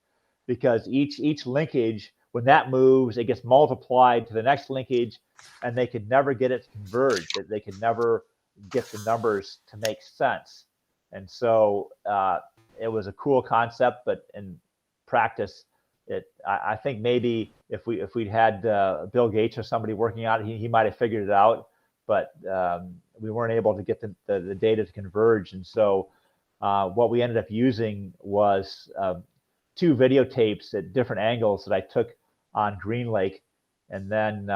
because each linkage, when that moves, it gets multiplied to the next linkage, and they could never get it to converge. They could never get the numbers to make sense. And so it was a cool concept, but in practice, I think maybe if we'd had Bill Gates or somebody working on it, he might have figured it out. But we weren't able to get the data to converge. And so what we ended up using was 2 videotapes at different angles that I took on Green Lake, and then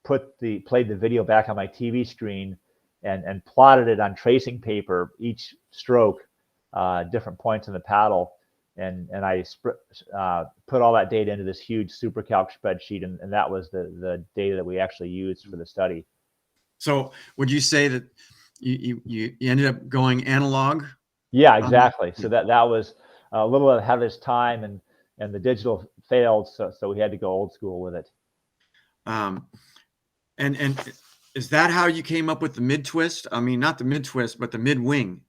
played the video back on my TV screen and plotted it on tracing paper, each stroke, different points in the paddle. And I put all that data into this huge SuperCalc spreadsheet, and that was the data that we actually used for the study. so would you say that you ended up going analog? Yeah, exactly. So that was a little ahead of its time, and the digital failed, so we had to go old school with it. And is that how you came up with the mid twist? I mean, not the mid twist, but the mid wing.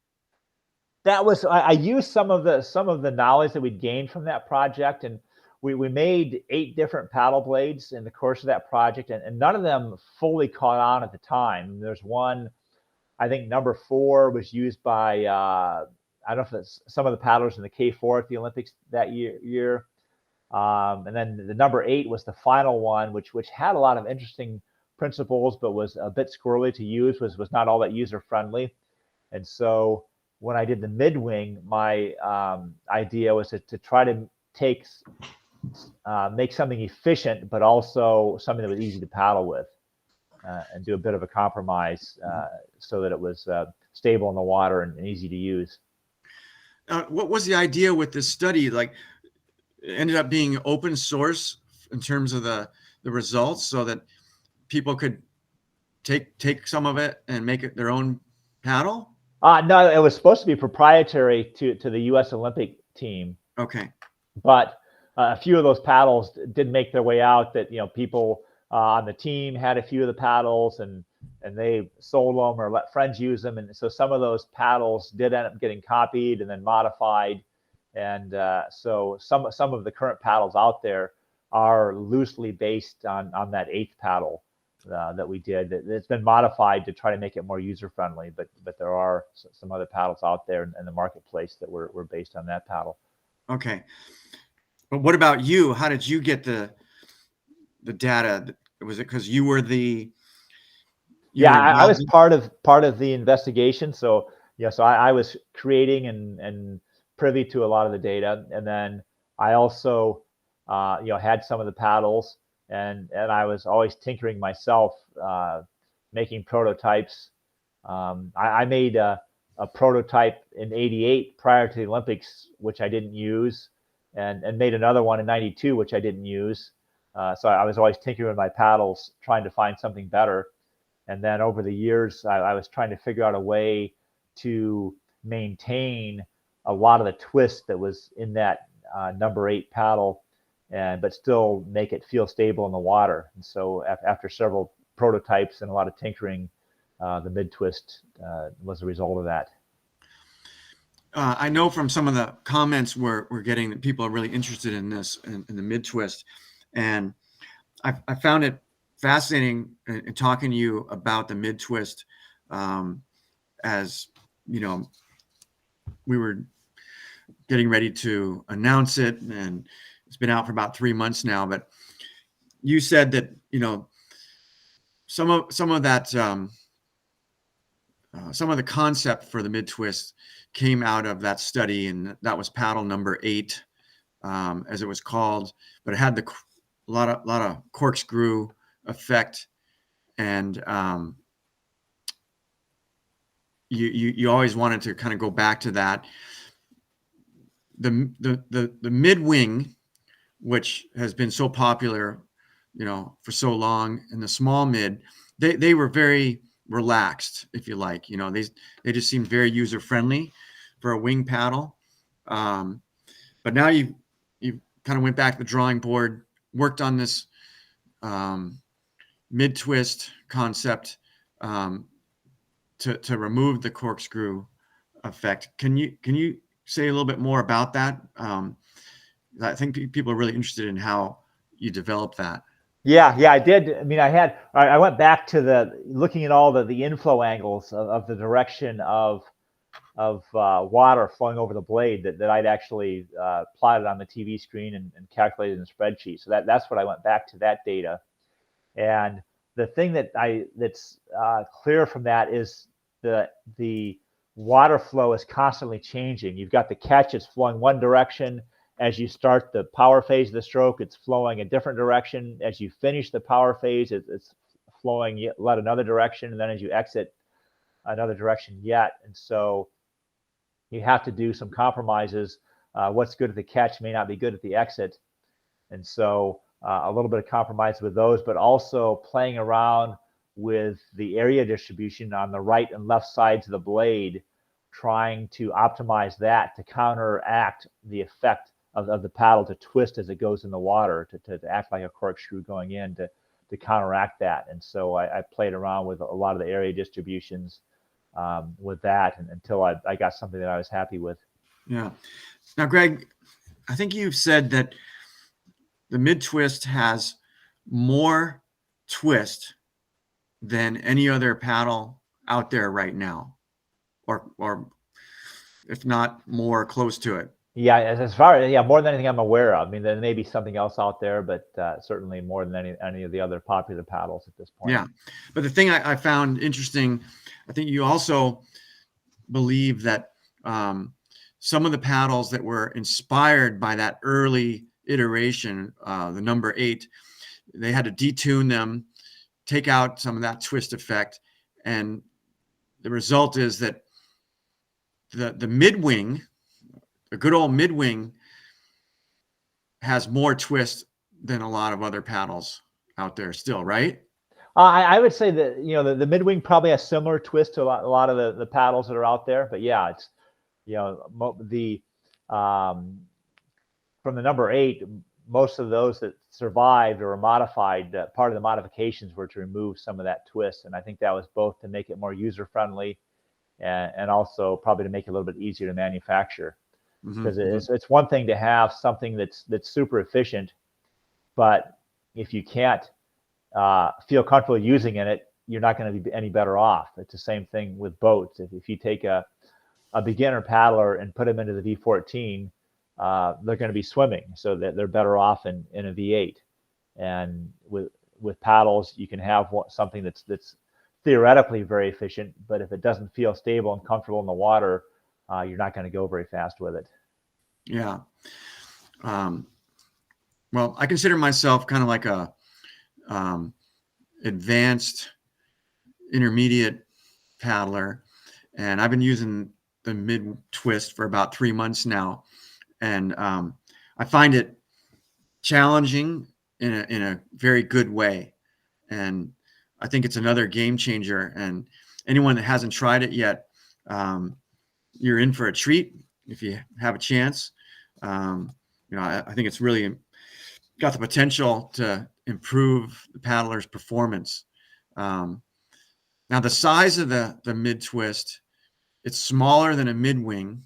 That was I used some of the knowledge that we'd gained from that project, and we made 8 different paddle blades in the course of that project, and none of them fully caught on at the time. There's one, I think number 4 was used by I don't know if it's some of the paddlers in the K4 at the Olympics that year. And then the number 8 was the final one, which had a lot of interesting principles, but was a bit squirrely to use, was not all that user friendly. And so when I did the mid wing, my idea was to try to make something efficient, but also something that was easy to paddle with, and do a bit of a compromise so that it was stable in the water and easy to use. What was the idea with this study? Like, it ended up being open source in terms of the results, so that people could take some of it and make it their own paddle? No, it was supposed to be proprietary to the U.S. Olympic team. Okay. But a few of those paddles did make their way out. That people on the team had a few of the paddles, and they sold them or let friends use them. And so some of those paddles did end up getting copied and then modified. And so some of the current paddles out there are loosely based on that 8th paddle that we did. It's been modified to try to make it more user friendly, but there are some other paddles out there in the marketplace that were based on that paddle. Okay. But what about you? How did you get the data? Was it because you were I was part of the investigation. So so I was creating and privy to a lot of the data, and then I also had some of the paddles, and I was always tinkering myself, making prototypes. I made a prototype in '88 prior to the Olympics, which I didn't use, and made another one in '92, which I didn't use. So I was always tinkering with my paddles, trying to find something better. And then over the years, I was trying to figure out a way to maintain a lot of the twist that was in that number 8 paddle, but still make it feel stable in the water. And so after several prototypes and a lot of tinkering, the mid twist was a result of that. I know from some of the comments we're getting that people are really interested in this, in the mid twist. And I found it fascinating in talking to you about the mid twist, as we were getting ready to announce it, and it's been out for about 3 months now. But you said that some of that some of the concept for the mid twist came out of that study, and that was paddle number 8, as it was called. But it had a lot of corkscrew effect, and you always wanted to kind of go back to that. The mid wing, which has been so popular, for so long, and the small mid, they were very relaxed, if you like. They just seemed very user friendly for a wing paddle. But now you kind of went back to the drawing board, worked on this mid twist concept to remove the corkscrew effect. Can you say a little bit more about that? I think people are really interested in how you developed that. Yeah, I did. I mean, I went back to looking at all the inflow angles of the direction of water flowing over the blade that I'd actually plotted on the TV screen and calculated in a spreadsheet. So that's what I went back to, that data. And the thing that's clear from that is the water flow is constantly changing. You've got the catch is flowing one direction. As you start the power phase of the stroke, it's flowing a different direction. As you finish the power phase, it's flowing yet another direction. And then as you exit, another direction yet. And so you have to do some compromises. What's good at the catch may not be good at the exit. And so a little bit of compromise with those, but also playing around with the area distribution on the right and left sides of the blade, trying to optimize that to counteract the effect of the paddle to twist as it goes in the water, to act like a corkscrew going in to counteract that. And so I played around with a lot of the area distributions with that until I got something that I was happy with. Yeah. Now, Greg, I think you've said that the mid twist has more twist than any other paddle out there right now, or if not more, close to it. Yeah, as far as more than anything I'm aware of. I mean, there may be something else out there, but certainly more than any of the other popular paddles at this point. Yeah, but the thing I found interesting, I think you also believe that some of the paddles that were inspired by that early iteration, the number 8, they had to detune them, take out some of that twist effect, and the result is that the mid-wing, the good old mid-wing, has more twist than a lot of other paddles out there still, right? I would say that the mid-wing probably has similar twist to a lot of the paddles that are out there, but yeah, it's from the number 8, most of those that survived or were modified, part of the modifications were to remove some of that twist, and I think that was both to make it more user-friendly and also probably to make it a little bit easier to manufacture. Because it's one thing to have something that's super efficient, but if you can't feel comfortable using it, you're not going to be any better off. It's the same thing with boats. If you take a beginner paddler and put them into the V14, they're going to be swimming, so that they're better off in a V8. And with paddles, you can have something that's theoretically very efficient, but if it doesn't feel stable and comfortable in the water, you're not going to go very fast with it. Yeah. Well, I consider myself kind of like a advanced intermediate paddler, and I've been using the mid twist for about 3 months now, and I find it challenging in a very good way, and I think it's another game changer. And anyone that hasn't tried it yet, you're in for a treat if you have a chance. I think it's really got the potential to improve the paddler's performance. Now, the size of the mid twist, it's smaller than a mid wing.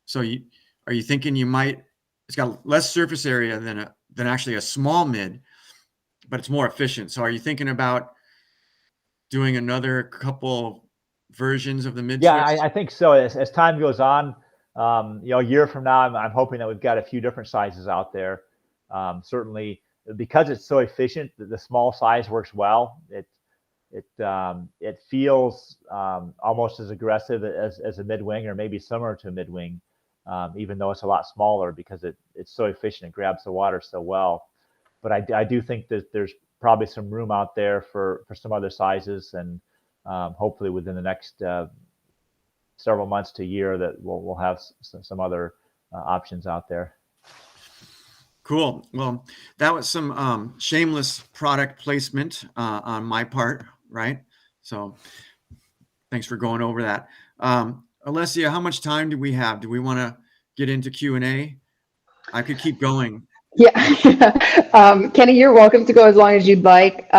So are you thinking it's got less surface area than actually a small mid, but it's more efficient. So are you thinking about doing another couple versions of the mid twist? Yeah, I think so. As time goes on, a year from now, I'm hoping that we've got a few different sizes out there. Certainly, because it's so efficient, the small size works well. It feels almost as aggressive as a mid-wing, or maybe similar to a mid-wing, even though it's a lot smaller, because it's so efficient. It grabs the water so well. But I do think that there's probably some room out there for some other sizes, and hopefully within the next several months to a year that we'll have some other options out there. Cool. Well, that was some shameless product placement on my part, right? So thanks for going over that. Alessia, how much time do we have? Do we want to get into Q&A? I could keep going. Yeah. Kenny, you're welcome to go as long as you'd like.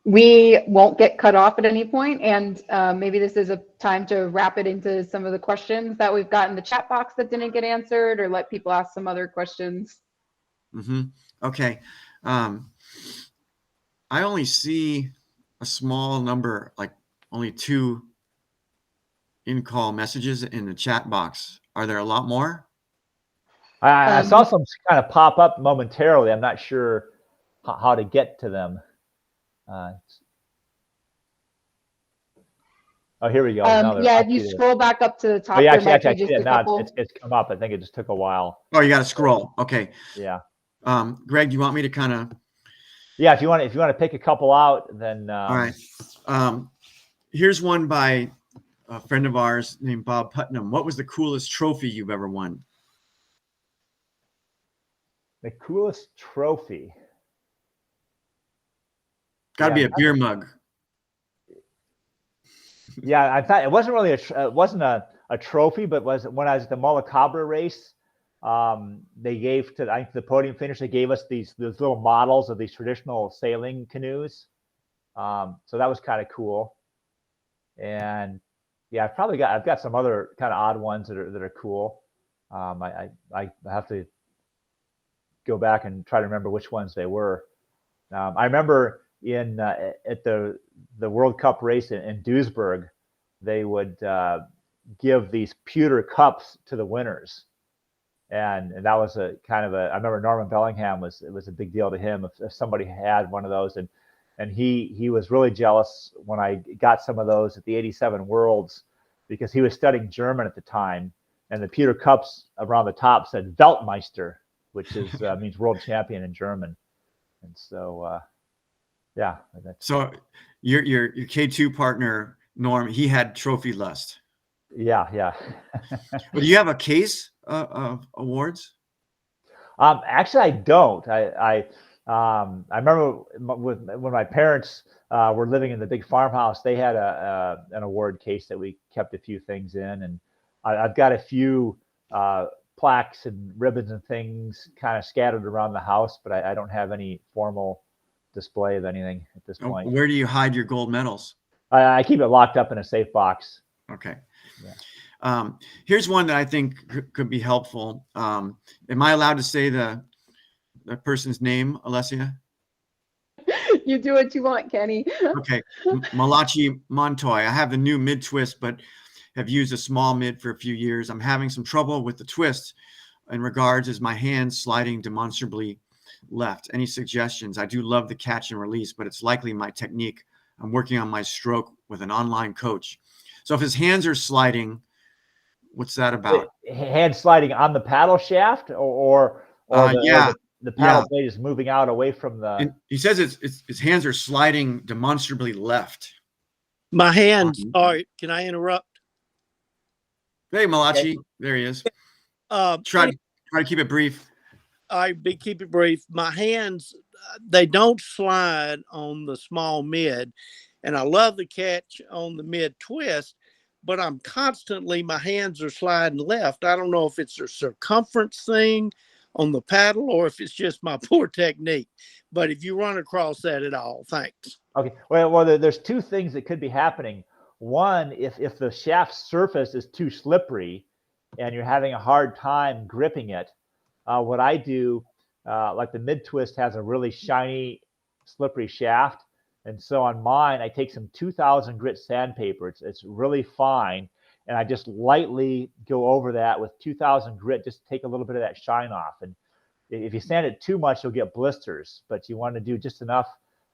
We won't get cut off at any point, and maybe this is a time to wrap it into some of the questions that we've got in the chat box that didn't get answered, or let people ask some other questions. Okay. I only see a small number, like only 2 in-call messages in the chat box. Are there a lot more? I saw some kind of pop up momentarily. I'm not sure how to get to them. Oh, here we go. Yeah, if you scroll back up to the top, oh, yeah, there might be actually, just a couple. it's come up. I think it just took a while. Oh, you got to scroll. Okay. Yeah. Greg, do you want me to kind of? Yeah, if you want to pick a couple out, then. All right. Here's one by a friend of ours named Bob Putnam. What was the coolest trophy you've ever won? The coolest trophy. Got to be a beer mug. Yeah, I thought it wasn't really a trophy, but was when I was at the Molacabra race. They gave to, I think, the podium finish. They gave us these little models of these traditional sailing canoes. So that was kind of cool. And yeah, I've got some other kind of odd ones that are cool. I have to go back and try to remember which ones they were. I remember at the World Cup race in Duisburg, they would give these pewter cups to the winners, and that was a kind of I remember Norman Bellingham it was a big deal to him if somebody had one of those, and he was really jealous when I got some of those at the '87 Worlds, because he was studying German at the time, and the pewter cups around the top said Weltmeister, which is means world champion in German, and so. Yeah. So your K2 partner, Norm, he had trophy lust. Yeah. But do you have a case of awards? Actually, I don't. I remember when my parents were living in the big farmhouse, they had an award case that we kept a few things in, and I've got a few plaques and ribbons and things kind of scattered around the house, but I don't have any formal display of anything at this point. Where do you hide your gold medals? I keep it locked up in a safe box. Okay. Yeah. Here's one that I think could be helpful. Am I allowed to say the person's name, Alessia? You do what you want, Kenny. Okay. Malachi Montoy. I have the new mid twist, but have used a small mid for a few years. I'm having some trouble with the twist in regards as my hands sliding demonstrably left. Any suggestions? I do love the catch and release, but it's likely my technique. I'm working on my stroke with an online coach. So if his hands are sliding, what's that about? Hand sliding on the paddle shaft, or the paddle blade is moving out away from the. And he says his hands are sliding demonstrably left. My hands. Sorry, can I interrupt? Hey, Malachi, okay. There he is. Try to keep it brief. Keep it brief. My hands, they don't slide on the small mid, and I love the catch on the mid twist, but my hands are sliding left. I don't know if it's a circumference thing on the paddle or if it's just my poor technique, but if you run across that at all, thanks. Okay. Well, there's two things that could be happening. One, if the shaft surface is too slippery and you're having a hard time gripping it, what I do, like the mid twist has a really shiny, slippery shaft. And so on mine, I take some 2000 grit sandpaper. It's really fine. And I just lightly go over that with 2000 grit, just take a little bit of that shine off. And if you sand it too much, you'll get blisters, but you want to do just enough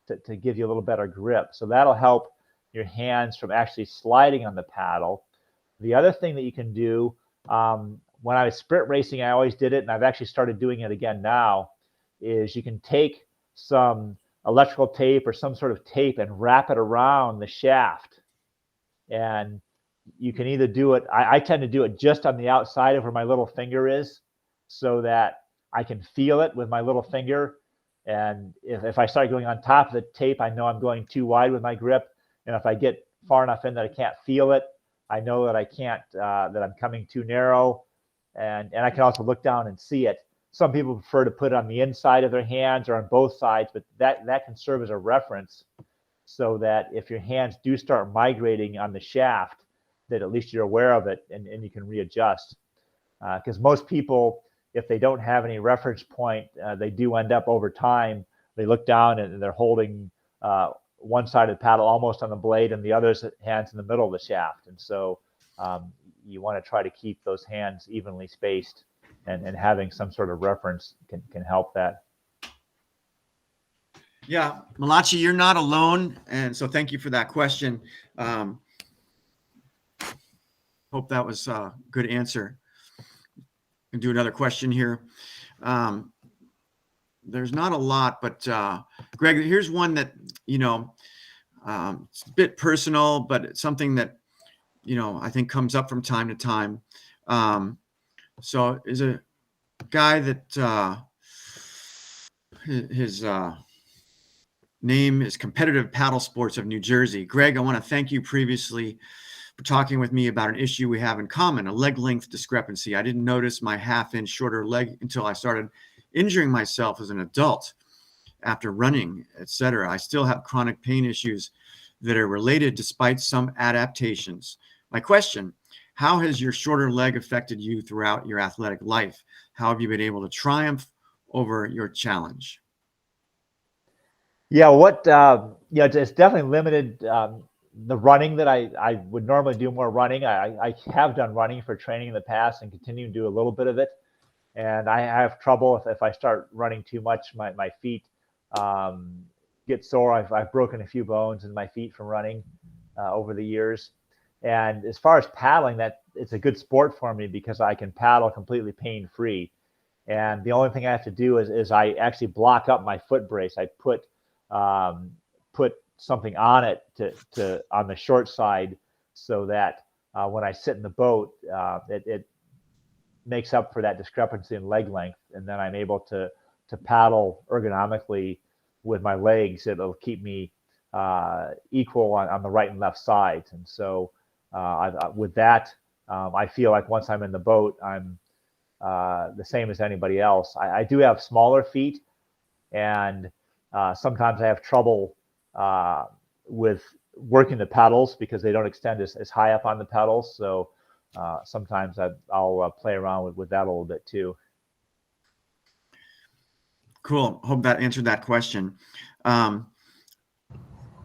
to give you a little better grip. So that'll help your hands from actually sliding on the paddle. The other thing that you can do, when I was sprint racing, I always did it, and I've actually started doing it again now, is you can take some electrical tape or some sort of tape and wrap it around the shaft. And you can either do it, I tend to do it just on the outside of where my little finger is, so that I can feel it with my little finger. And if I start going on top of the tape, I know I'm going too wide with my grip. And if I get far enough in that I can't feel it, I know that I can't, that I'm coming too narrow, and I can also look down and see it. Some people prefer to put it on the inside of their hands or on both sides, but that can serve as a reference so that if your hands do start migrating on the shaft, that at least you're aware of it and you can readjust. Because most people, if they don't have any reference point, they do end up over time, they look down and they're holding one side of the paddle almost on the blade and the other hand's in the middle of the shaft. And so you want to try to keep those hands evenly spaced, and having some sort of reference can help that. Yeah, Malachi, you're not alone. And so thank you for that question. Hope that was a good answer. I'll do another question here. There's not a lot, but Greg, here's one that, it's a bit personal, but it's something that, I think comes up from time to time. So is a guy that his name is Competitive Paddle Sports of New Jersey. Greg, I want to thank you previously for talking with me about an issue we have in common, a leg length discrepancy. I didn't notice my half-inch shorter leg until I started injuring myself as an adult after running, etc. I still have chronic pain issues that are related despite some adaptations. My question, how has your shorter leg affected you throughout your athletic life? How have you been able to triumph over your challenge? Yeah, it's definitely limited the running that I would normally do more running. I have done running for training in the past and continue to do a little bit of it. And I have trouble if I start running too much, my feet get sore. I've broken a few bones in my feet from running over the years. And as far as paddling, it's a good sport for me because I can paddle completely pain-free. And the only thing I have to do is I actually block up my foot brace. I put something on it to on the short side so that when I sit in the boat, it makes up for that discrepancy in leg length, and then I'm able to paddle ergonomically with my legs. It'll keep me equal on the right and left sides. And so with that, I feel like once I'm in the boat, I'm the same as anybody else. I do have smaller feet, and sometimes I have trouble with working the pedals because they don't extend as high up on the pedals. So sometimes I'll play around with that a little bit too. Cool. Hope that answered that question.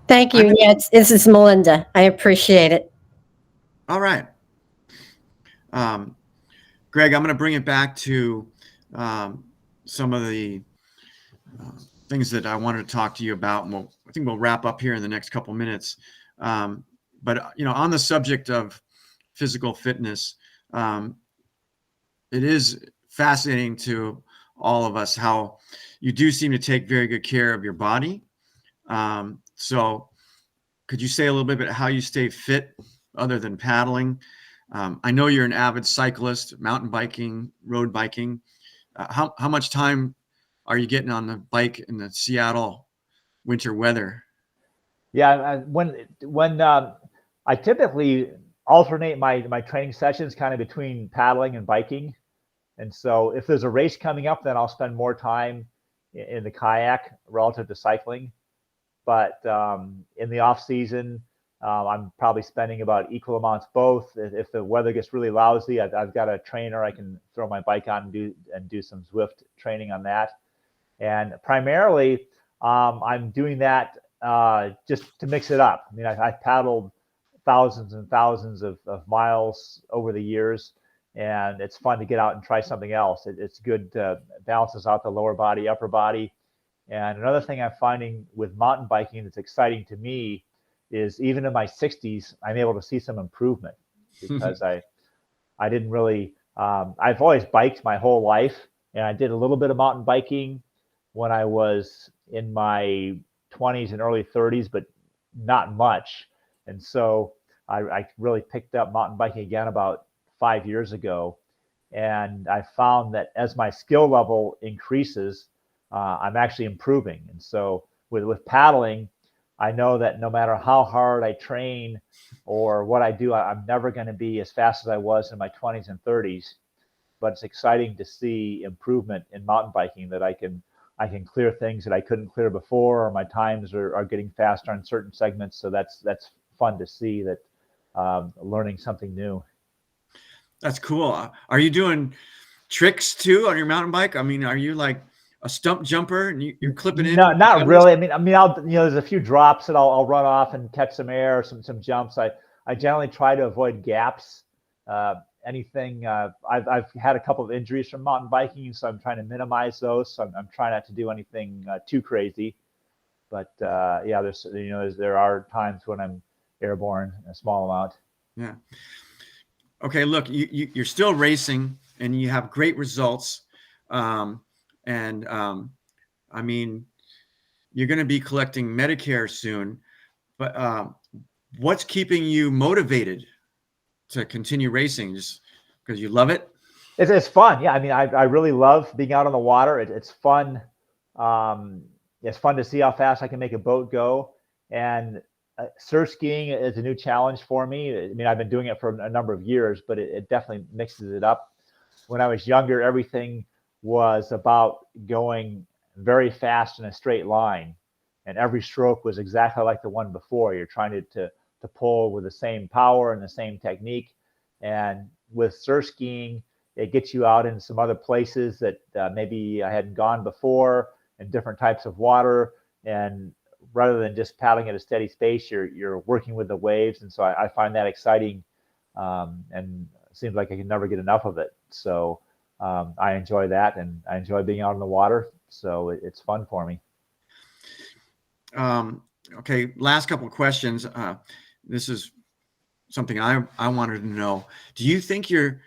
Thank you. This is Melinda. I appreciate it. All right. Greg, I'm going to bring it back to some of the things that I wanted to talk to you about. And I think we'll wrap up here in the next couple minutes. But on the subject of physical fitness, it is fascinating to all of us how you do seem to take very good care of your body. So could you say a little bit about how you stay fit other than paddling? I know you're an avid cyclist, mountain biking, road biking. How much time are you getting on the bike in the Seattle winter weather? Yeah, when I typically alternate my training sessions kind of between paddling and biking. And so if there's a race coming up, then I'll spend more time in the kayak relative to cycling. But in the off season, I'm probably spending about equal amounts both. If the weather gets really lousy, I've got a trainer I can throw my bike on and do some Zwift training on that. And primarily, I'm doing that just to mix it up. I mean, I've paddled thousands and thousands of miles over the years, and it's fun to get out and try something else. It's good to balances out the lower body, upper body. And another thing I'm finding with mountain biking that's exciting to me is even in my 60s, I'm able to see some improvement because I didn't really, I've always biked my whole life, and I did a little bit of mountain biking when I was in my 20s and early 30s, but not much. And so I really picked up mountain biking again about 5 years ago. And I found that as my skill level increases, I'm actually improving. And so with paddling, I know that no matter how hard I train or what I do, I'm never going to be as fast as I was in my 20s and 30s. But it's exciting to see improvement in mountain biking, that I can clear things that I couldn't clear before, or my times are getting faster on certain segments. So that's fun to see, that learning something new. That's cool. Are you doing tricks too on your mountain bike? I mean, are you like a stump jumper and you're clipping in? No, not really. I mean, I'll, there's a few drops that I'll run off and catch some air, some jumps. I generally try to avoid gaps. Anything, I've had a couple of injuries from mountain biking, so I'm trying to minimize those. So I'm trying not to do anything too crazy. But yeah, there are times when I'm airborne a small amount. Yeah. Okay, look, you're still racing and you have great results. I mean, you're going to be collecting Medicare soon, but what's keeping you motivated to continue racing? Just because you love it? It's fun. Yeah. I mean, I really love being out on the water. It's fun. It's fun to see how fast I can make a boat go. And surf skiing is a new challenge for me. I mean, I've been doing it for a number of years, but it definitely mixes it up. When I was younger, everything was about going very fast in a straight line, and every stroke was exactly like the one before. You're trying to pull with the same power and the same technique. And with surf skiing, it gets you out in some other places that maybe I hadn't gone before, and different types of water. And rather than just paddling at a steady pace, you're working with the waves. And so I find that exciting, and it seems like I can never get enough of it. So I enjoy that, and I enjoy being out in the water. So it's fun for me. Okay, last couple of questions. This is something I wanted to know. Do you think your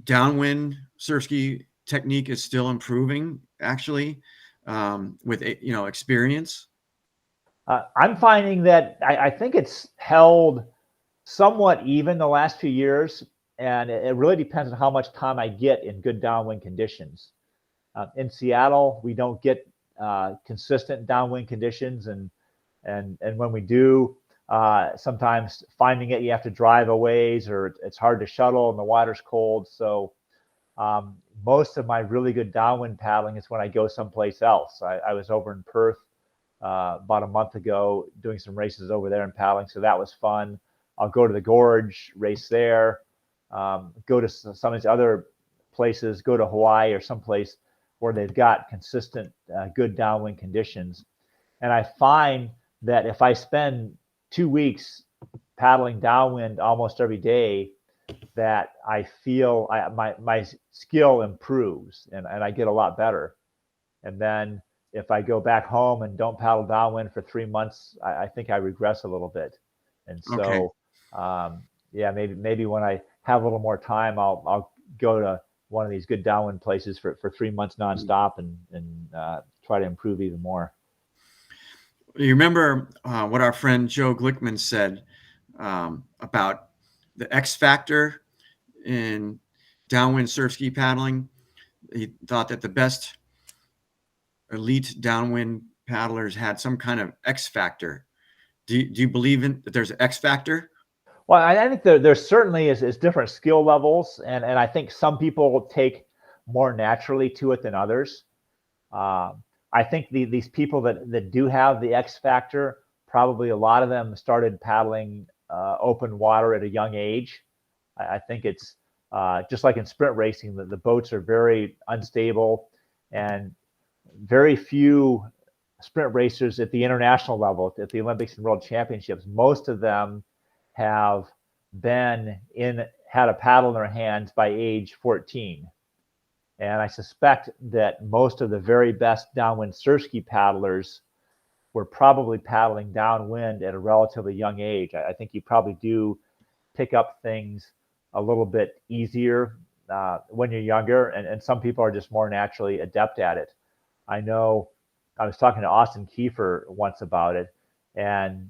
downwind surf ski technique is still improving, actually, with experience? I'm finding that I think it's held somewhat even the last few years, and it really depends on how much time I get in good downwind conditions. In Seattle, we don't get consistent downwind conditions, and when we do, sometimes finding it, you have to drive a ways, or it's hard to shuttle and the water's cold. So most of my really good downwind paddling is when I go someplace else. I was over in Perth about a month ago doing some races over there and paddling, so that was fun. I'll go to the gorge, race there, go to some of these other places, go to Hawaii or someplace where they've got consistent good downwind conditions. And I find that if I spend 2 weeks paddling downwind almost every day, that I feel my skill improves, and I get a lot better. And then if I go back home and don't paddle downwind for 3 months, I think I regress a little bit. And so, yeah, maybe when I have a little more time, I'll go to one of these good downwind places for 3 months nonstop, and try to improve even more. You remember what our friend Joe Glickman said about the X factor in downwind surf ski paddling? He thought that the best elite downwind paddlers had some kind of X factor. Do you believe that there's an X factor? Well, I think there certainly is different skill levels, and I think some people take more naturally to it than others. I think these people that do have the X factor, probably a lot of them started paddling open water at a young age. I think it's just like in sprint racing, the boats are very unstable, and very few sprint racers at the international level, at the Olympics and World Championships, most of them have had a paddle in their hands by age 14. And I suspect that most of the very best downwind surf ski paddlers were probably paddling downwind at a relatively young age. I think you probably do pick up things a little bit easier when you're younger, and some people are just more naturally adept at it. I know I was talking to Austin Kiefer once about it, and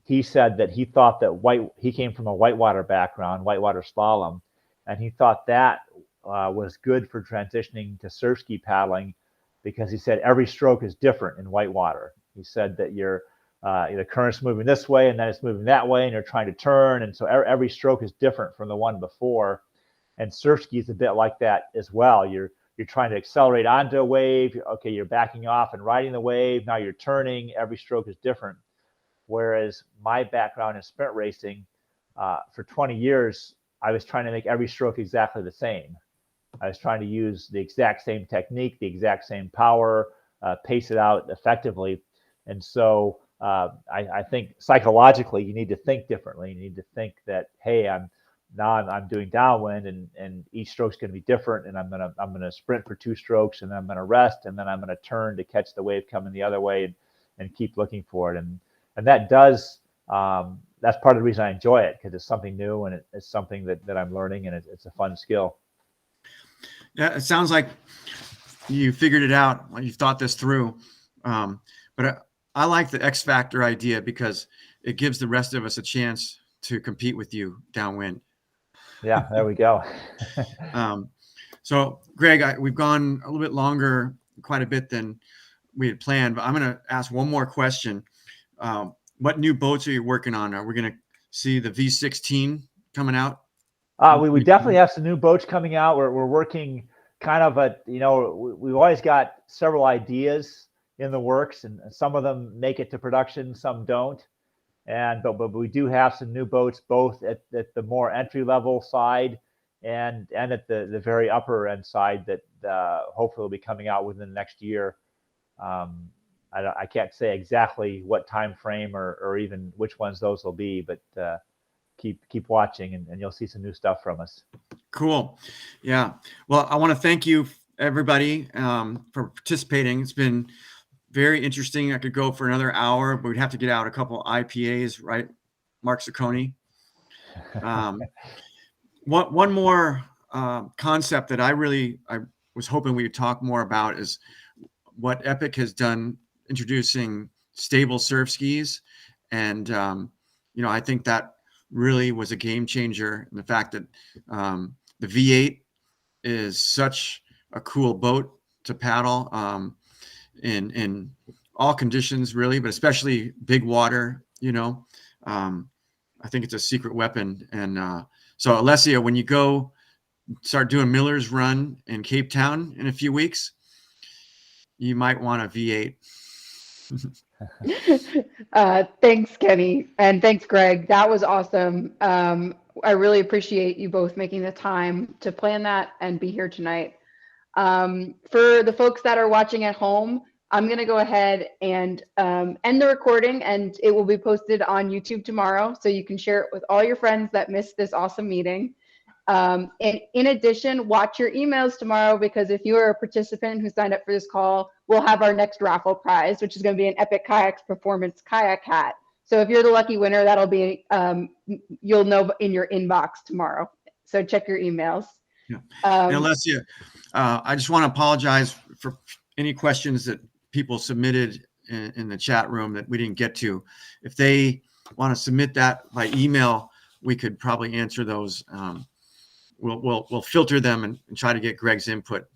he said that he thought that he came from a whitewater background, whitewater slalom, and he thought that was good for transitioning to surf ski paddling, because he said every stroke is different in whitewater. He said that your the current's moving this way and then it's moving that way, and you're trying to turn. And so every stroke is different from the one before. And surf ski is a bit like that as well. You're trying to accelerate onto a wave. Okay, you're backing off and riding the wave. Now you're turning. Every stroke is different. Whereas my background in sprint racing, for 20 years, I was trying to make every stroke exactly the same. I was trying to use the exact same technique, the exact same power, pace it out effectively. And so I think psychologically, you need to think differently. You need to think that, hey, I'm doing downwind, and each stroke's going to be different, and I'm gonna sprint for 2 strokes, and then I'm gonna rest, and then I'm gonna turn to catch the wave coming the other way, and keep looking for it. And that does that's part of the reason I enjoy it, because it's something new, and it's something that I'm learning, and it's a fun skill. Yeah, it sounds like you figured it out. You've thought this through. But I like the X factor idea, because it gives the rest of us a chance to compete with you downwind. Yeah, there we go. So, Greg, we've gone a little bit longer, quite a bit than we had planned, but I'm going to ask one more question. What new boats are you working on? Are we going to see the V16 coming out? We definitely have some new boats coming out. We're working kind of we've always got several ideas in the works, and some of them make it to production, some don't. But we do have some new boats, both at the more entry level side and at the very upper end side, that hopefully will be coming out within the next year. I can't say exactly what time frame or even which ones those will be, but keep watching, and you'll see some new stuff from us. Cool. Yeah. Well, I want to thank you, everybody, for participating. It's been very interesting. I could go for another hour, but we'd have to get out a couple IPAs, right, Mark Ciccone? One more concept that I was hoping we would talk more about is what Epic has done, introducing stable surf skis. And, I think that really was a game changer. And the fact that the V8 is such a cool boat to paddle in all conditions, really, but especially big water, I think it's a secret weapon. And so, Alessia, when you go start doing Miller's Run in Cape Town in a few weeks, you might want a V8. Thanks, Kenny. And thanks, Greg. That was awesome. I really appreciate you both making the time to plan that and be here tonight. For the folks that are watching at home, I'm going to go ahead and end the recording, and it will be posted on YouTube tomorrow, so you can share it with all your friends that missed this awesome meeting. And in addition, watch your emails tomorrow, because if you are a participant who signed up for this call, we'll have our next raffle prize, which is going to be an Epic Kayaks Performance kayak hat. So if you're the lucky winner, that'll be, you'll know in your inbox tomorrow. So check your emails. Yeah. And Alessia, I just want to apologize for any questions that people submitted in the chat room that we didn't get to. If they want to submit that by email, we could probably answer those. We'll filter them and try to get Greg's input.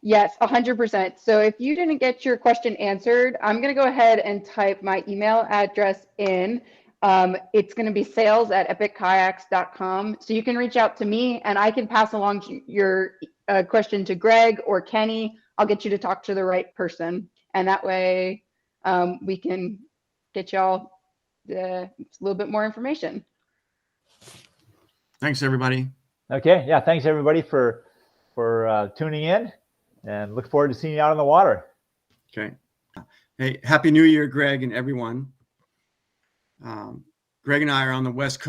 Yes, 100%. So if you didn't get your question answered, I'm going to go ahead and type my email address in. It's going to be sales@epickayaks.com. So you can reach out to me, and I can pass along your question to Greg or Kenny. I'll get you to talk to the right person. And that way we can get y'all a little bit more information. Thanks, everybody. Okay. Yeah. Thanks, everybody, for tuning in, and look forward to seeing you out on the water. Okay. Hey, Happy New Year, Greg and everyone. Greg and I are on the West Coast.